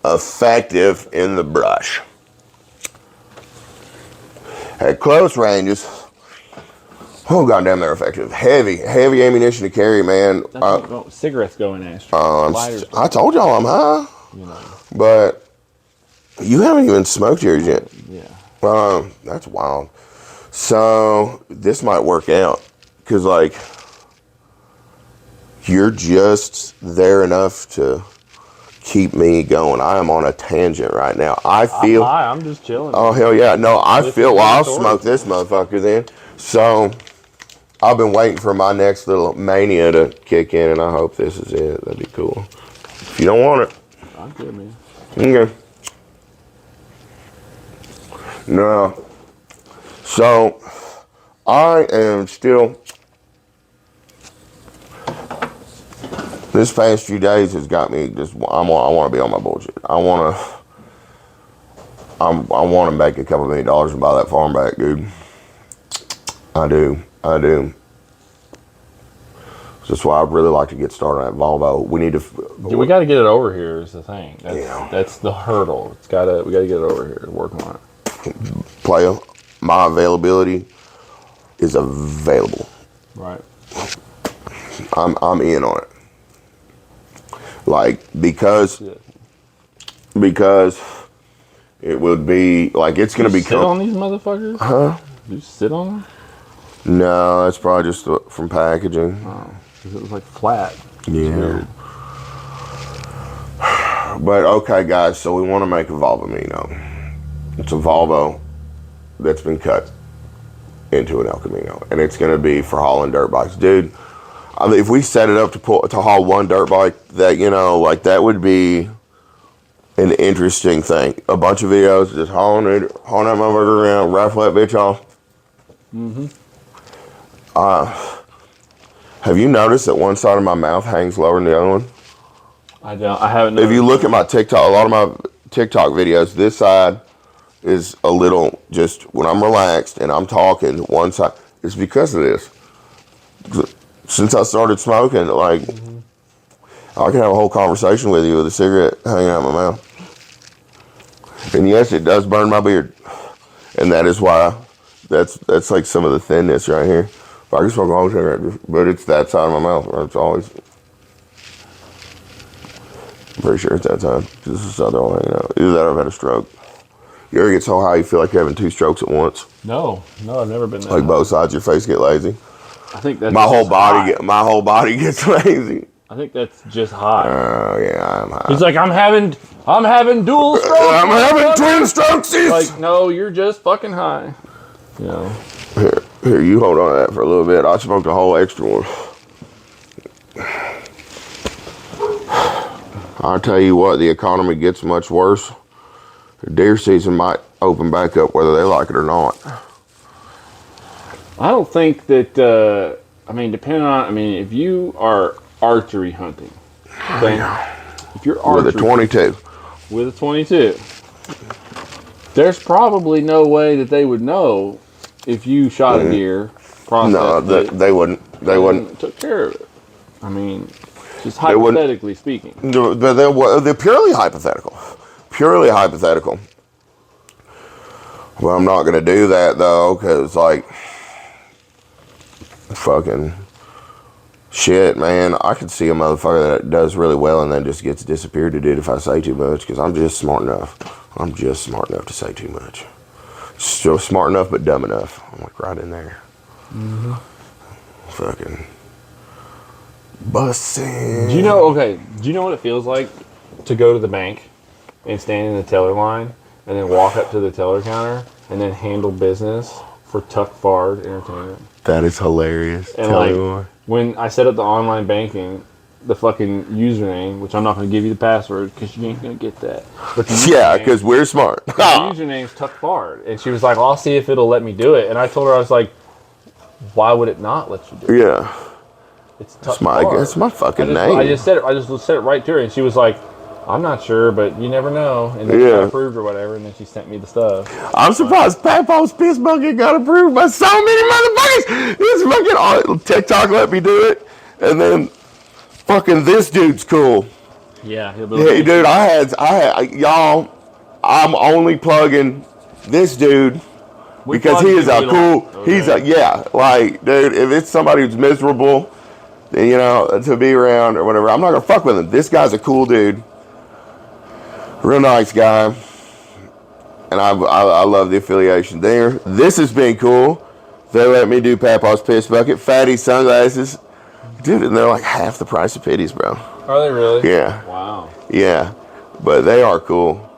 effective in the brush. At close ranges, oh goddamn, they're effective. Heavy ammunition to carry, man. Cigarettes go in Astro. I told y'all I'm high. You know. But you haven't even smoked yours yet. Yeah. That's wild. So this might work out because, like, you're just there enough to keep me going. I am on a tangent right now. I'm just chilling. Oh, hell yeah. No, I'll smoke this motherfucker then. So I've been waiting for my next little mania to kick in, and I hope this is it. That'd be cool. If you don't want it. I'm good, man. Okay. No. So I am still. This past few days has got me just. I want to be on my bullshit. I want to make a couple $1 million and buy that farm back, dude. I do. That's why I'd really like to get started on that Volvo. We need to. We got to get it over here. Is the thing. That's the hurdle. We got to get it over here. Work on it. Player, my availability is available. Right. I'm in on it. Like because it would be like it's gonna be. Sit on these motherfuckers? Huh? You sit on them? No, that's probably just from packaging. Oh, 'cause it was like flat. Yeah. But okay, guys. So we want to make a Volvo. It's a Volvo that's been cut into an El Camino, and it's going to be for hauling dirt bikes, dude. I mean, if we set it up to haul one dirt bike, that like that would be an interesting thing. A bunch of videos just hauling that motherfucker around, rifle that bitch off. Mm-hmm. Have you noticed that one side of my mouth hangs lower than the other one? I haven't noticed. If you look at my TikTok, a lot of my TikTok videos, this side is a little just when I'm relaxed and I'm talking, one side. It's because of this. Since I started smoking, like, I can have a whole conversation with you with a cigarette hanging out of my mouth. And yes, it does burn my beard. And that is why, that's like some of the thinness right here. If I can smoke a long cigarette, but it's that side of my mouth where it's always, I'm pretty sure it's that side. This is the other one hanging out. Either that or I've had a stroke. You ever get so high you feel like you're having 2 strokes at once? No, I've never been there. Like both sides of your face get lazy. I think that's my whole body gets lazy. I think that's just high. Oh yeah, I'm high. He's like, I'm having dual strokes. I'm having twin strokes. Like, no, you're just fucking high. You know. Here, you hold on to that for a little bit. I smoked a whole extra one. I'll tell you what, the economy gets much worse. Deer season might open back up whether they like it or not. I don't think that, depending on, if you are archery hunting, okay? If you're archery with a 22. With a 22. There's probably no way that they would know if you shot a deer, processed it. They wouldn't. They wouldn't. Took care of it. Just hypothetically speaking. But they're purely hypothetical. Purely hypothetical. Well, I'm not going to do that, though, because, fucking shit, man. I could see a motherfucker that does really well and then just gets disappeared to it if I say too much, because I'm just smart enough. I'm just smart enough to say too much. So smart enough, but dumb enough. I'm right in there. Mm-hmm. Fucking bussing. Do you know what it feels like to go to the bank and stand in the teller line and then walk up to the teller counter and then handle business for Tuck Fard Entertainment? That is hilarious. And Tell me more. When I set up the online banking, the fucking username, which I'm not going to give you the password because you ain't going to get that. But because we're smart. The username's Tuck Fard. And she was like, well, I'll see if it'll let me do it. And I told her, I was like, why would it not let you do it? Yeah. It's Tuck Fard. It's my fucking name. I just said it right to her, and she was like, I'm not sure, but you never know. And then she got approved or whatever, and then she sent me the stuff. I'm surprised Papa's Piss Bucket got approved by so many motherfuckers. This fucking TikTok let me do it, and then fucking this dude's cool. Yeah, he'll be Hey, dude, I had y'all. I'm only plugging this dude because he is a cool. Okay. He's dude. If it's somebody who's miserable, then to be around or whatever, I'm not gonna fuck with him. This guy's a cool dude. Real nice guy, and I love the affiliation there. This has been cool. They let me do Papa's Piss Bucket, Fatty sunglasses, dude, and they're like half the price of Pitties, bro. Are they really? Yeah. Wow. Yeah, but they are cool.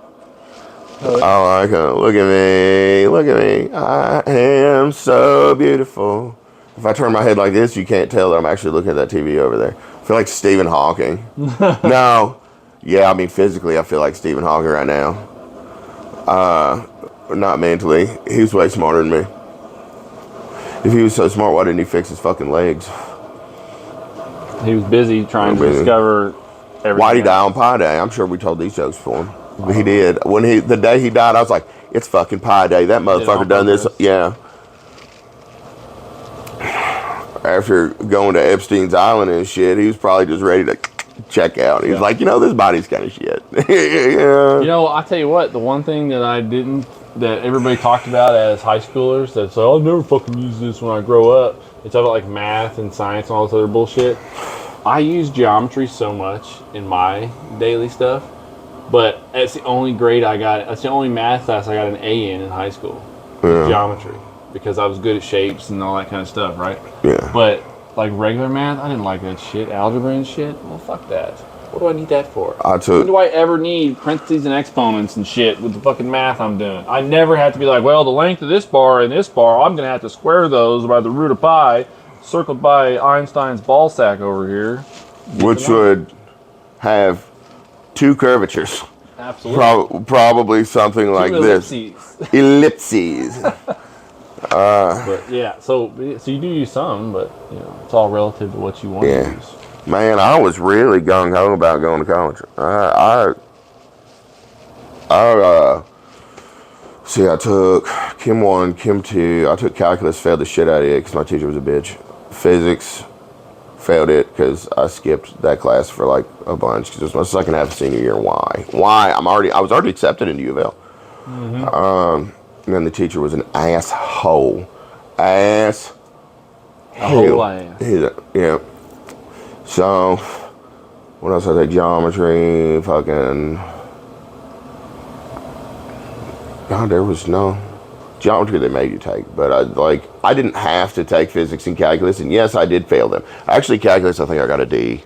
Oh, I like them. Look at me. I am so beautiful. If I turn my head like this, you can't tell that I'm actually looking at that TV over there. I feel like Stephen Hawking. No. Yeah, physically, I feel like Stephen Hawking right now. Not mentally. He's way smarter than me. If he was so smart, why didn't he fix his fucking legs? He was busy trying to discover everything. Why'd he die on Pi Day? I'm sure we told these jokes for him. He did. The day he died, I was like, it's fucking Pi Day. That motherfucker done this. Yeah. After going to Epstein's Island and shit, he was probably just ready to check out. He's like, this body's kind of shit. Yeah. I'll tell you what, the one thing that that everybody talked about as high schoolers, that's I'll never fucking use this when I grow up. It's about like math and science and all this other bullshit. I use geometry so much in my daily stuff, but that's the only grade I got. That's the only math class I got an A in high school. Geometry, because I was good at shapes and all that kind of stuff, right? Yeah. But like regular math, I didn't like that shit. Algebra and shit. Well, fuck that. What do I need that for? When do I ever need parentheses and exponents and shit with the fucking math I'm doing? I never have to be like, well, the length of this bar and this bar, I'm going to have to square those by the root of pi, circled by Einstein's ball sack over here. Which would have 2 curvatures. Absolutely. Probably something like this. Ellipses. But yeah, so you do use some, but it's all relative to what you want to use. Man, I was really gung ho about going to college. I took Chem 1, Chem 2. I took calculus, failed the shit out of it because my teacher was a bitch. Physics, failed it because I skipped that class for like a bunch because it was my second half of senior year. Why? I was already accepted into U of L. Mm-hmm. And then the teacher was an asshole. Ass. Yeah. So, what else I take? Geometry, fucking. God, there was no geometry they made you take, but I didn't have to take physics and calculus, and yes, I did fail them. Actually, calculus, I think I got a D.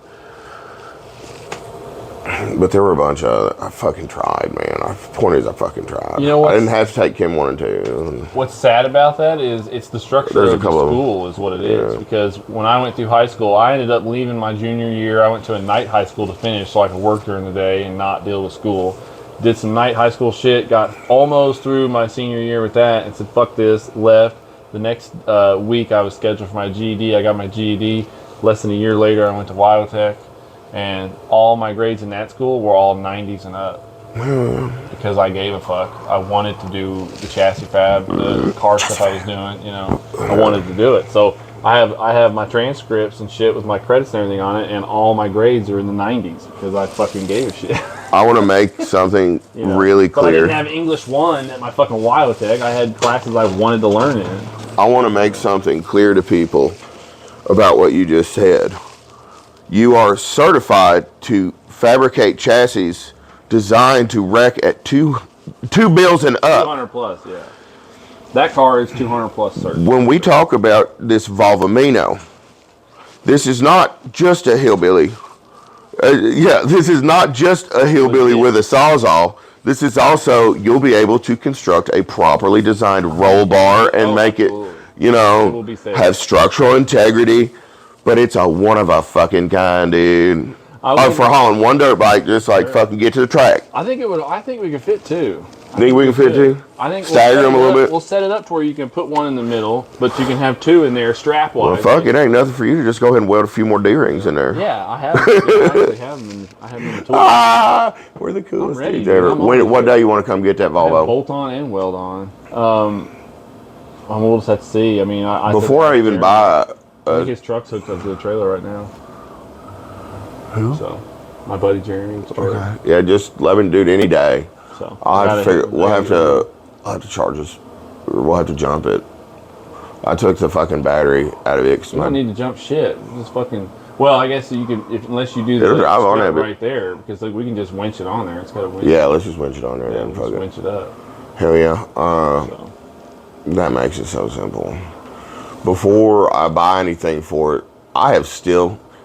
But there were a bunch of, I fucking tried, man. Point is, I fucking tried. You know what? I didn't have to take Chem 1 and 2. What's sad about that is it's the structure of the school is what it is. Yeah. Because when I went through high school, I ended up leaving my junior year. I went to a night high school to finish so I could work during the day and not deal with school. Did some night high school shit, got almost through my senior year with that, and said, fuck this, left. The next week I was scheduled for my GED. I got my GED. Less than a year later, I went to Wyotech. And all my grades in that school were all 90s and up. Because I gave a fuck. I wanted to do the chassis fab, the car stuff I was doing, you know. I wanted to do it. So I have my transcripts and shit with my credits and everything on it, and all my grades are in the 90s because I fucking gave a shit. I want to make something really clear. But I didn't have English 1 at my fucking Wyotech. I had classes I wanted to learn in. I want to make something clear to people about what you just said. You are certified to fabricate chassis designed to wreck at two bills and up. 200 plus, yeah. That car is 200 plus certified. When we talk about this Volvamino, this is not just a hillbilly. This is not just a hillbilly with a Sawzall. This is also, you'll be able to construct a properly designed roll bar and make it, have structural integrity. But it's a one of a fucking kind, dude. For hauling one dirt bike, just fucking get to the track. I think we could fit 2. Think we can fit 2? I think stagger them a little bit. We'll set it up to where you can put one in the middle, but you can have 2 in there strap wise. Well, fuck, it ain't nothing for you to just go ahead and weld a few more D-rings in there. Yeah, I have. I actually have them. I have them in the tool. We're the coolest ready, dudes ever. What day you want to come get that Volvo? Bolt on and weld on. We'll just have to see. I mean, before I even buy. I think his truck's hooked up to the trailer right now. Who? So, my buddy Jeremy's trailer. Okay. Yeah, just let me do it any day. So I'll have to figure. I'll have to charge this. We'll have to jump it. I took the fucking battery out of it. You don't need to jump shit. Just fucking. Well, I guess you can, unless you do the drive on it, right there, because we can just winch it on there. It's got a winch. Yeah, let's just winch it on there. Yeah, just winch it up. Hell yeah. That makes it so simple. Before I buy anything for it,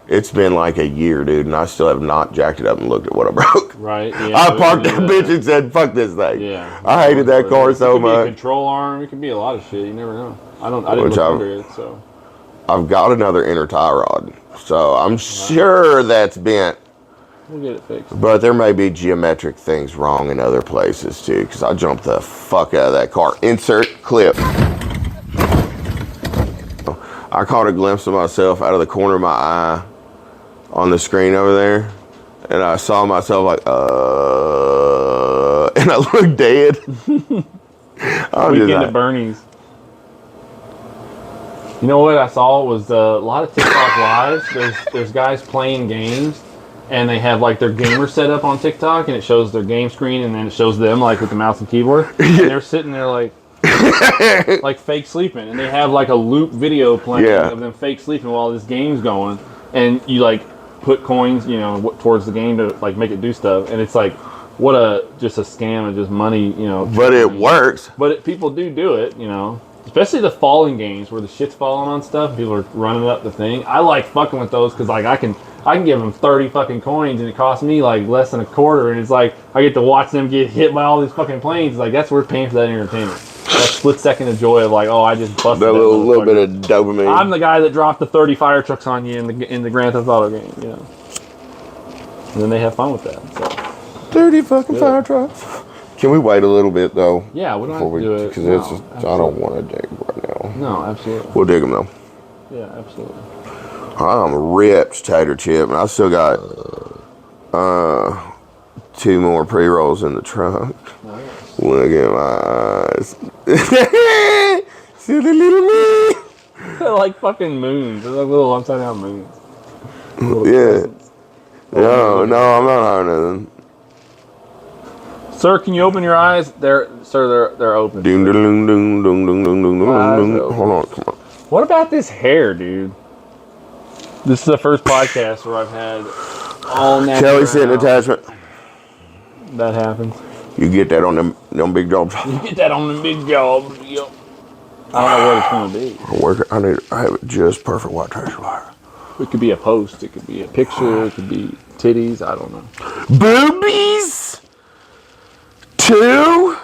it's been like a year, dude, and I still have not jacked it up and looked at what I broke. Right. Yeah, I parked that bitch and said, fuck this thing. Yeah. I hated that car so much. It could be a control arm. It could be a lot of shit. You never know. I didn't look under it, so. I've got another inner tie rod, so I'm sure that's bent. We'll get it fixed. But there may be geometric things wrong in other places, too, because I jumped the fuck out of that car. Insert clip. I caught a glimpse of myself out of the corner of my eye on the screen over there, and I saw myself and I looked dead. Weekend at Bernie's. You know what I saw was a lot of TikTok lives. There's guys playing games, and they have their gamer set up on TikTok, and it shows their game screen, and then it shows them with the mouse and keyboard, and they're sitting there like fake sleeping, and they have a loop video playing of them fake sleeping while this game's going, and you put coins towards the game to make it do stuff, and it's what just a scam of just money, but it works. But people do it, especially the falling games where the shit's falling on stuff and people are running up the thing. I like fucking with those because I can give them 30 fucking coins and it costs me less than a quarter, and it's I get to watch them get hit by all these fucking planes. That's worth paying for that entertainment. That split second of joy of I just busted that little bit of dopamine. I'm the guy that dropped the 30 fire trucks on you in the Grand Theft Auto game, And then they have fun with that. So. 30 fucking fire trucks. Can we wait a little bit though? Yeah, we don't have to do it. Because I don't want to dig right now. No, absolutely. We'll dig them though. Yeah, absolutely. I'm ripped, Tater Chip, and I still got 2 more pre-rolls in the trunk. Nice. Look at my eyes. See the little me? They're like fucking moons. They're like little upside down moons. Yeah. No, I'm not hiding nothing. Sir, can you open your eyes? They're open. Hold on, come on. What about this hair, dude? This is the first podcast where I've had all natural. Kelly sent an attachment. That happens. You get that on them big jobs. You get that on the big job. Yep. I don't know what it's going to be. I have it just perfect white trash wire. It could be a post. It could be a picture. It could be titties. I don't know. Boobies. 2.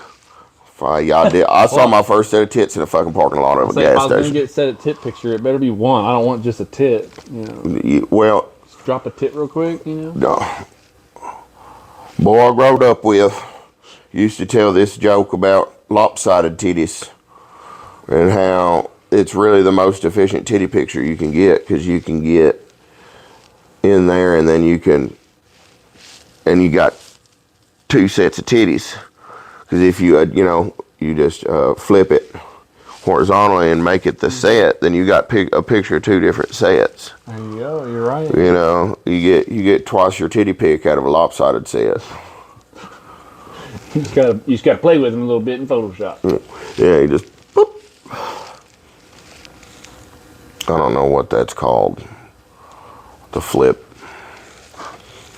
Fine, y'all did. I saw my first set of tits in a fucking parking lot of a gas If I was station. going to get set a tit picture, it better be one. I don't want just a tit. You know. Well, Just drop a tit real quick, you know. no. Boy I growed up with used to tell this joke about lopsided titties and how it's really the most efficient titty picture you can get, because you can get in there and then you got 2 sets of titties. Because if you you just flip it horizontally and make it the set, then you got a picture of 2 different sets. There you go. You're right. You know, you get twice your titty pic out of a lopsided set. You just gotta play with them a little bit in Photoshop. Yeah, you just boop. I don't know what that's called. The flip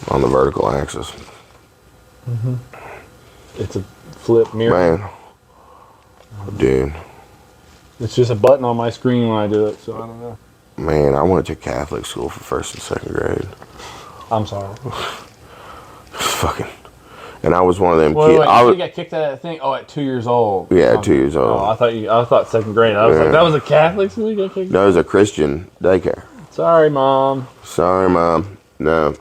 on the vertical axis. Mm-hmm. It's a flip mirror. Man, dude. It's just a button on my screen when I do it, so I don't know. Man, I went to Catholic school for 1st and 2nd grade. I'm sorry. Fucking. And I was one of them Wait, kids. You got kicked out of that thing? Oh, at 2 years old. Yeah, at 2 years old. Oh, I thought 2nd grade. I was like, that was a Catholic school you got kicked out? No, it was a Christian daycare. Sorry, Mom. Sorry, Mom. No.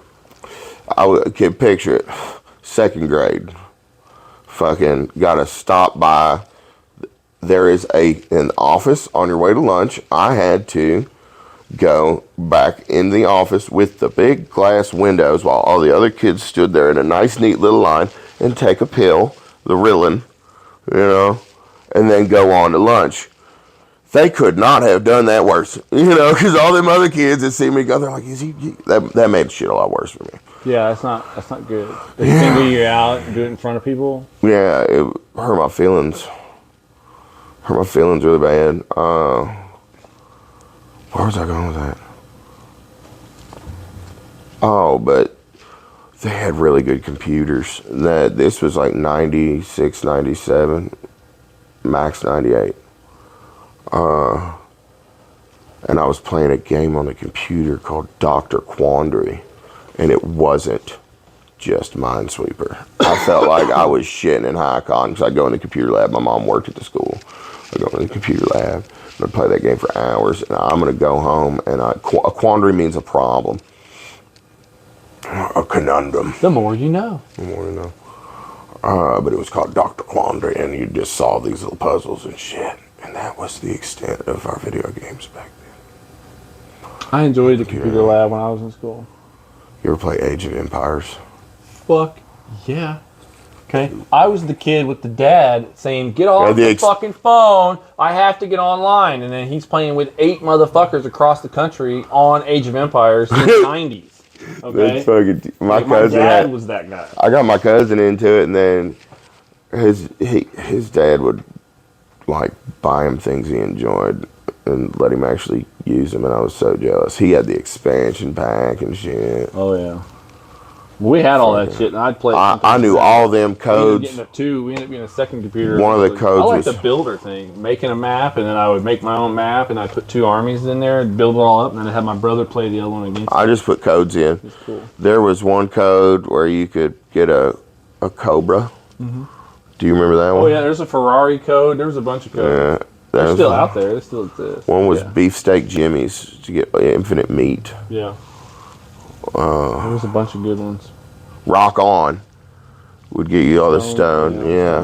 I can picture it. 2nd grade. Fucking got to stop by. There is an office on your way to lunch. I had to go back in the office with the big glass windows while all the other kids stood there in a nice, neat little line and take a pill, the Ritalin, and then go on to lunch. They could not have done that worse, because all them other kids that see me go, they're like, "Is he?" That made shit a lot worse for me. Yeah, that's not good. They single you out and do it in front of people. Yeah, it hurt my feelings. Hurt my feelings really bad. Where was I going with that? Oh, but they had really good computers. This was like 96, 97, max 98. And I was playing a game on the computer called Dr. Quandary, and it wasn't just Minesweeper. I felt like I was shitting in high con because I'd go in the computer lab. My mom worked at the school. I'd go in the computer lab, and I'd play that game for hours, and I'm going to go home, and a quandary means a problem. A conundrum. The more you know. The more you know. But it was called Dr. Quandary, and you just solve these little puzzles and shit. And that was the extent of our video games back then. I enjoyed the computer lab when I was in school. You ever play Age of Empires? Fuck yeah. Okay. I was the kid with the dad saying, "Get off the fucking phone. I have to get online." And then he's playing with 8 motherfuckers across the country on Age of Empires in the 90s. Okay. That's fucking. My dad was that guy. I got my cousin into it, and then his dad would like buy him things he enjoyed and let him actually use them, and I was so jealous. He had the expansion pack and shit. Oh yeah. We had all that shit, and I'd play. I knew all them codes. We ended up getting a second computer. One of the codes I like was the builder thing, making a map, and then I would make my own map, and I'd put 2 armies in there and build it all up, and then I'd have my brother play the other one against. I just put codes in. It's cool. There was one code where you could get a Cobra. Mm-hmm. Do you remember that one? Oh yeah, there's a Ferrari code. There was a bunch of codes. Yeah, they're still out there. They still exist. One was Beefsteak Jimmy's to get infinite meat. Yeah. There was a bunch of good ones. Rock On would get you all the stone. Yeah.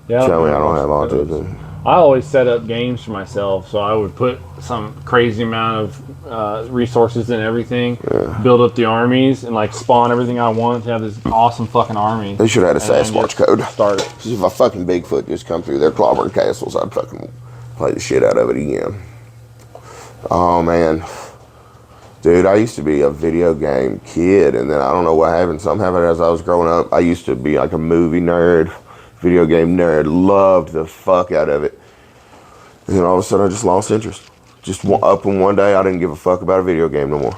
Tell me I don't have autism. I always set up games for myself, so I would put some crazy amount of resources in everything, build up the armies, and like spawn everything I want to have this awesome fucking army. They should have had a Sasquatch code. Start it. If a fucking Bigfoot just come through their clobbering castles, I'd fucking play the shit out of it again. Oh man. Dude, I used to be a video game kid, and then I don't know what happened. Something happened as I was growing up. I used to be like a movie nerd, video game nerd, loved the fuck out of it. And then all of a sudden I just lost interest. Just up in one day, I didn't give a fuck about a video game no more.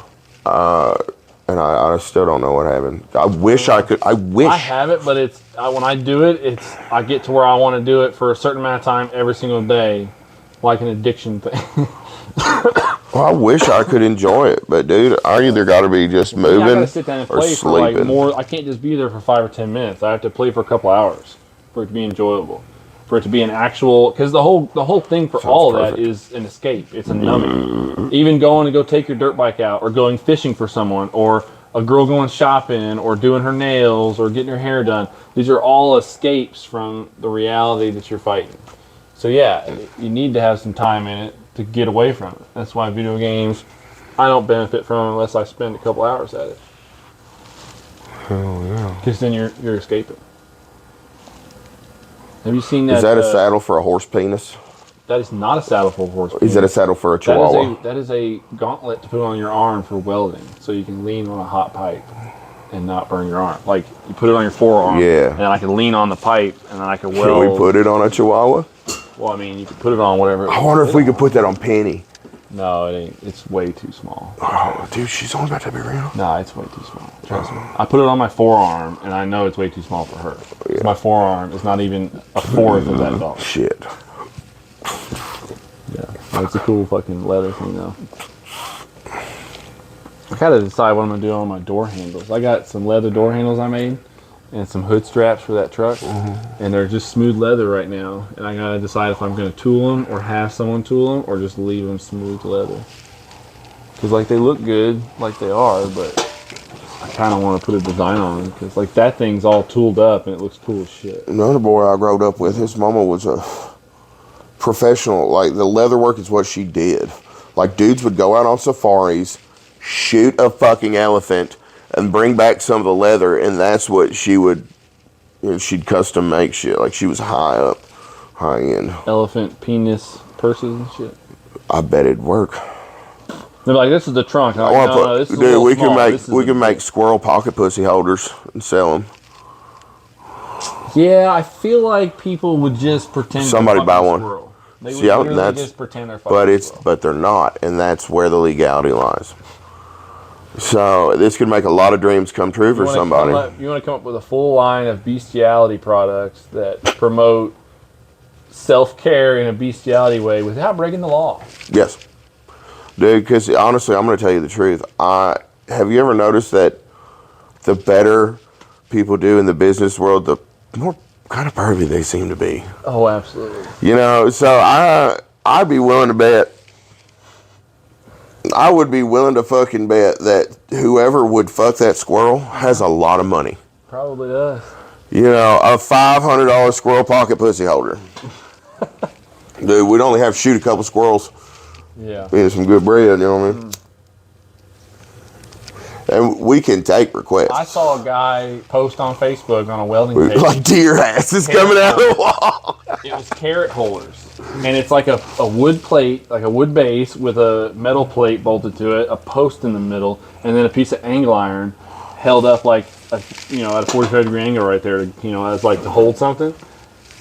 And I still don't know what happened. I wish I could. I have it, but when I do it, I get to where I want to do it for a certain amount of time every single day, like an addiction thing. Well, I wish I could enjoy it, but dude, I either got to be just moving I gotta sit down and or play for like sleeping. more. I can't just be there for 5 or 10 minutes. I have to play for a couple hours for it to be enjoyable, for it to be an actual. Because the whole thing for all of that is an escape. It's a numbing. Even going to go take your dirt bike out, or going fishing for someone, or a girl going shopping, or doing her nails, or getting her hair done. These are all escapes from the reality that you're fighting. So yeah, you need to have some time in it to get away from it. That's why video games, I don't benefit from unless I spend a couple hours at it. Hell yeah. Because then you're escaping. Have you seen that? Is that a saddle for a horse penis? That is not a saddle for a horse penis. Is that a saddle for a chihuahua? That is a gauntlet to put on your arm for welding, so you can lean on a hot pipe and not burn your arm. Like, you put it on your forearm, and I can lean on the pipe, and then I can weld. Can we put it on a chihuahua? Well, I mean, you could put it on whatever. I wonder if we could put that on Penny. No, it ain't. It's way too small. Oh, dude, she's only about to be real. No, it's way too small. Trust me. I put it on my forearm, and I know it's way too small for her. Yeah. My forearm is not even a fourth of that dog. Shit. Yeah, it's a cool fucking leather thing, though. I gotta decide what I'm gonna do on my door handles. I got some leather door handles I made, and some hood straps for that truck, and they're just smooth leather right now, and I gotta decide if I'm gonna tool them or have someone tool them or just leave them smooth leather, because like they look good like they are, but I kind of want to put a design on them, because like that thing's all tooled up and it looks cool as shit. Another boy I growed up with, his mama was a professional. Like, the leather work is what she did. Like, dudes would go out on safaris, shoot a fucking elephant, and bring back some of the leather, and that's what she would, she'd custom make shit. Like, she was high end. Elephant penis purses and shit. I bet it'd work. They're like, this is the trunk. I'm like, no, this is dude, we small. can make squirrel pocket pussy holders and sell them. Yeah, I feel like people would just pretend. Somebody buy one. Squirrel. They would literally just pretend they're fucking squirrel. But they're not, and that's where the legality lies. So this could make a lot of dreams come true for somebody. You want to come up with a full line of bestiality products that promote self-care in a bestiality way without breaking the law. Yes. Dude, because honestly, I'm going to tell you the truth. Have you ever noticed that the better people do in the business world, the more kind of pervy they seem to be? Oh, absolutely. So I'd be willing to bet. I would be willing to fucking bet that whoever would fuck that squirrel has a lot of money. Probably does. A $500 squirrel pocket pussy holder. Dude, we'd only have to shoot a couple squirrels. Yeah. Eat some good bread, you know what I mean? And we can take requests. I saw a guy post on Facebook on a welding page. Like deer asses coming out of the wall. It was carrot holders. And it's like a wood plate, like a wood base with a metal plate bolted to it, a post in the middle, and then a piece of angle iron held up like, at a 45-degree angle right there, as like to hold something.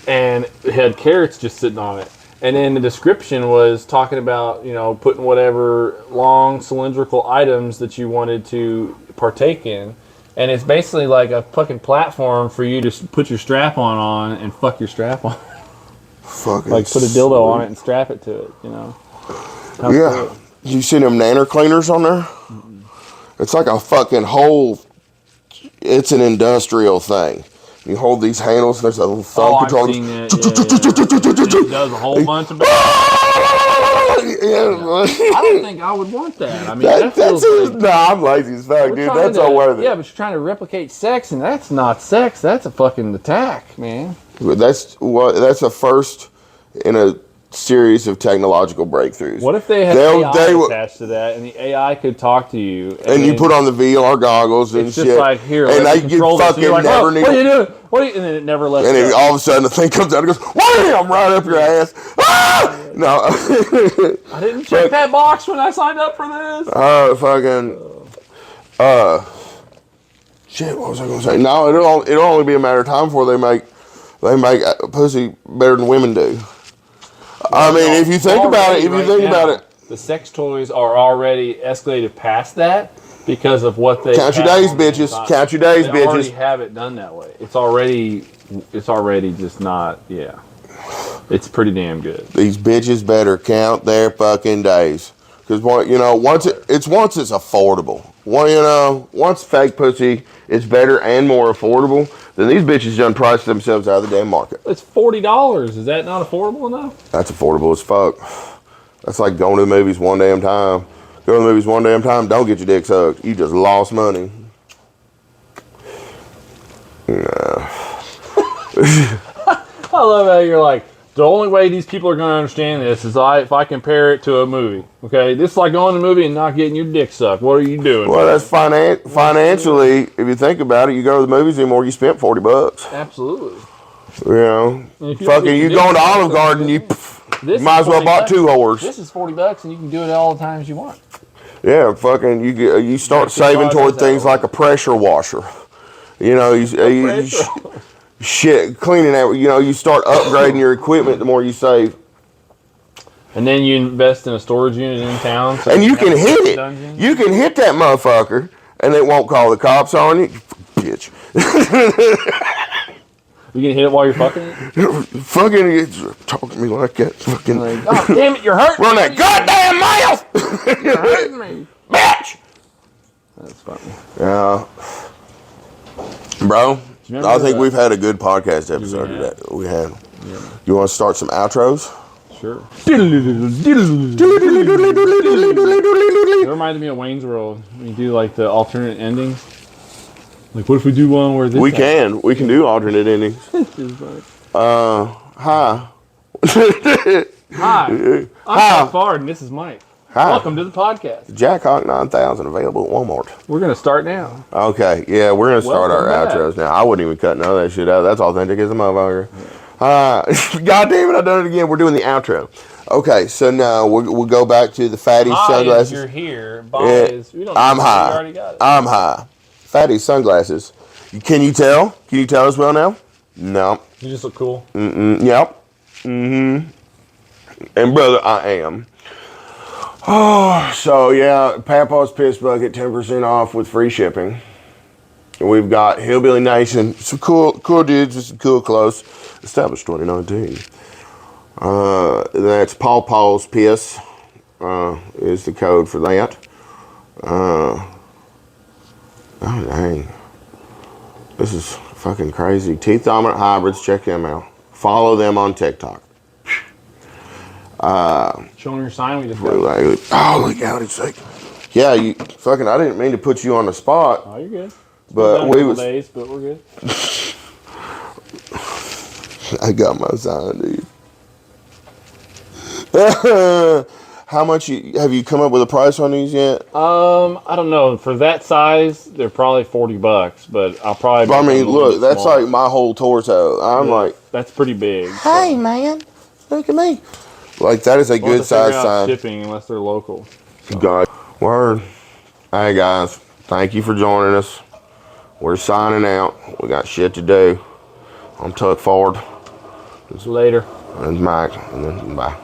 And it had carrots just sitting on it. And then the description was talking about, putting whatever long cylindrical items that you wanted to partake in. And it's basically like a fucking platform for you to put your strap on and fuck your strap on. Fucking like put a dildo on it and strap it to it, Yeah. Cool. You see them nanner cleaners on there? Mm-mm. It's like a fucking whole, it's an industrial thing. You hold these handles, and there's a little thumb control. I've seen it. It does a whole bunch of I don't think I would want that. I mean, I'm lazy as fuck, dude. That's all worth it. Yeah, but you're trying to replicate sex, and that's not sex. That's a fucking attack, man. That's a first in a series of technological breakthroughs. What if they had AI attached to that, and the AI could talk to you, and you put on the VR goggles and shit? It's just like, here, and I get fucking like, never need. What are you doing? And then it never lets. And all of a sudden, the thing comes out and goes, "Wham!" right up your ass. Ah! No, I didn't check that box when I signed up for this. Shit. What was I going to say? No, it'll only be a matter of time before they make pussy better than women do. I mean, if you think about it, the sex toys are already escalated past that, Because of what they count your days, bitches. Count your days, they already bitches. have it done that way. It's already just not. Yeah, it's pretty damn good. These bitches better count their fucking days, because once it's affordable. Well, once fake pussy is better and more affordable, then these bitches done priced themselves out of the damn market. It's $40. Is that not affordable enough? That's affordable as fuck. That's like going to the movies one damn time. Go to the movies one damn time, don't get your dick sucked. You just lost money. Nah. I love how you're like, the only way these people are going to understand this is if I compare it to a movie. Okay, this is like going to a movie and not getting your dick sucked. What are you doing? Well, that's financially, if you think about it, you go to the movies anymore, you spent $40. Absolutely. Fucking you going to Olive Garden, you might as well bought 2 whores. This is $40 and you can do it all the times you want. Yeah, fucking you start saving toward things like a pressure washer. Shit, cleaning that. You start upgrading your equipment the more you save. And then you invest in a storage unit in town. So and you can hit it. Dungeon. You can hit that motherfucker, and they won't call the cops on you, bitch. You can hit it while you're fucking it? Fucking talking to me like that. Fucking. Like, oh, damn it, you're hurting me. Run that goddamn mouth! You're hurting me. Bitch! That's funny. Yeah. Bro, I think we've had a good podcast episode today. We had. Yeah. You want to start some outros? Sure. It reminded me of Wayne's World. When you do like the alternate endings. Like, what if we do one where this? We can do alternate endings. Hi. Hi. I'm Todd Fard, and this is Mike. Hi. Welcome to the podcast. Jack Hawk 9000 available at Walmart. We're gonna start now. Okay, yeah, we're gonna start our outros now. I wouldn't even cut none of that shit out. That's authentic as a motherfucker. God damn it, I done it again. We're doing the outro. Okay, so now we'll go back to the Fatty sunglasses. You're here. We don't I'm high. You already got it. I'm high. Fatty sunglasses. Can you tell? Can you tell as well now? No. You just look cool. Yep. And brother, I am. Oh, so yeah, Papa's Piss Bucket, 10% off with free shipping. We've got Hillbilly Nation, some cool dudes with some cool clothes. Established 2019. That's Paul's Piss is the code for that. Oh dang, this is fucking crazy. Teeth Dominant Hybrids, check them out. Follow them on TikTok. Showing your sign, we just oh, look out, it's like, yeah, you fucking, I didn't mean to put you on the spot. Oh, you're good. But we was days, but we're good. I got my sign, dude. How much have you come up with a price on these yet? I don't know. For that size, they're probably $40, but I'll probably. I mean, look, that's smaller. Like my whole torso. I'm like, that's pretty big. Hey, so. Man, look at me. Like that is a good size sign. Shipping unless they're local. So. God, word. Hey guys, thank you for joining us. We're signing out. We got shit to do. I'm Tuck Ford. Later. And Mike. And then bye.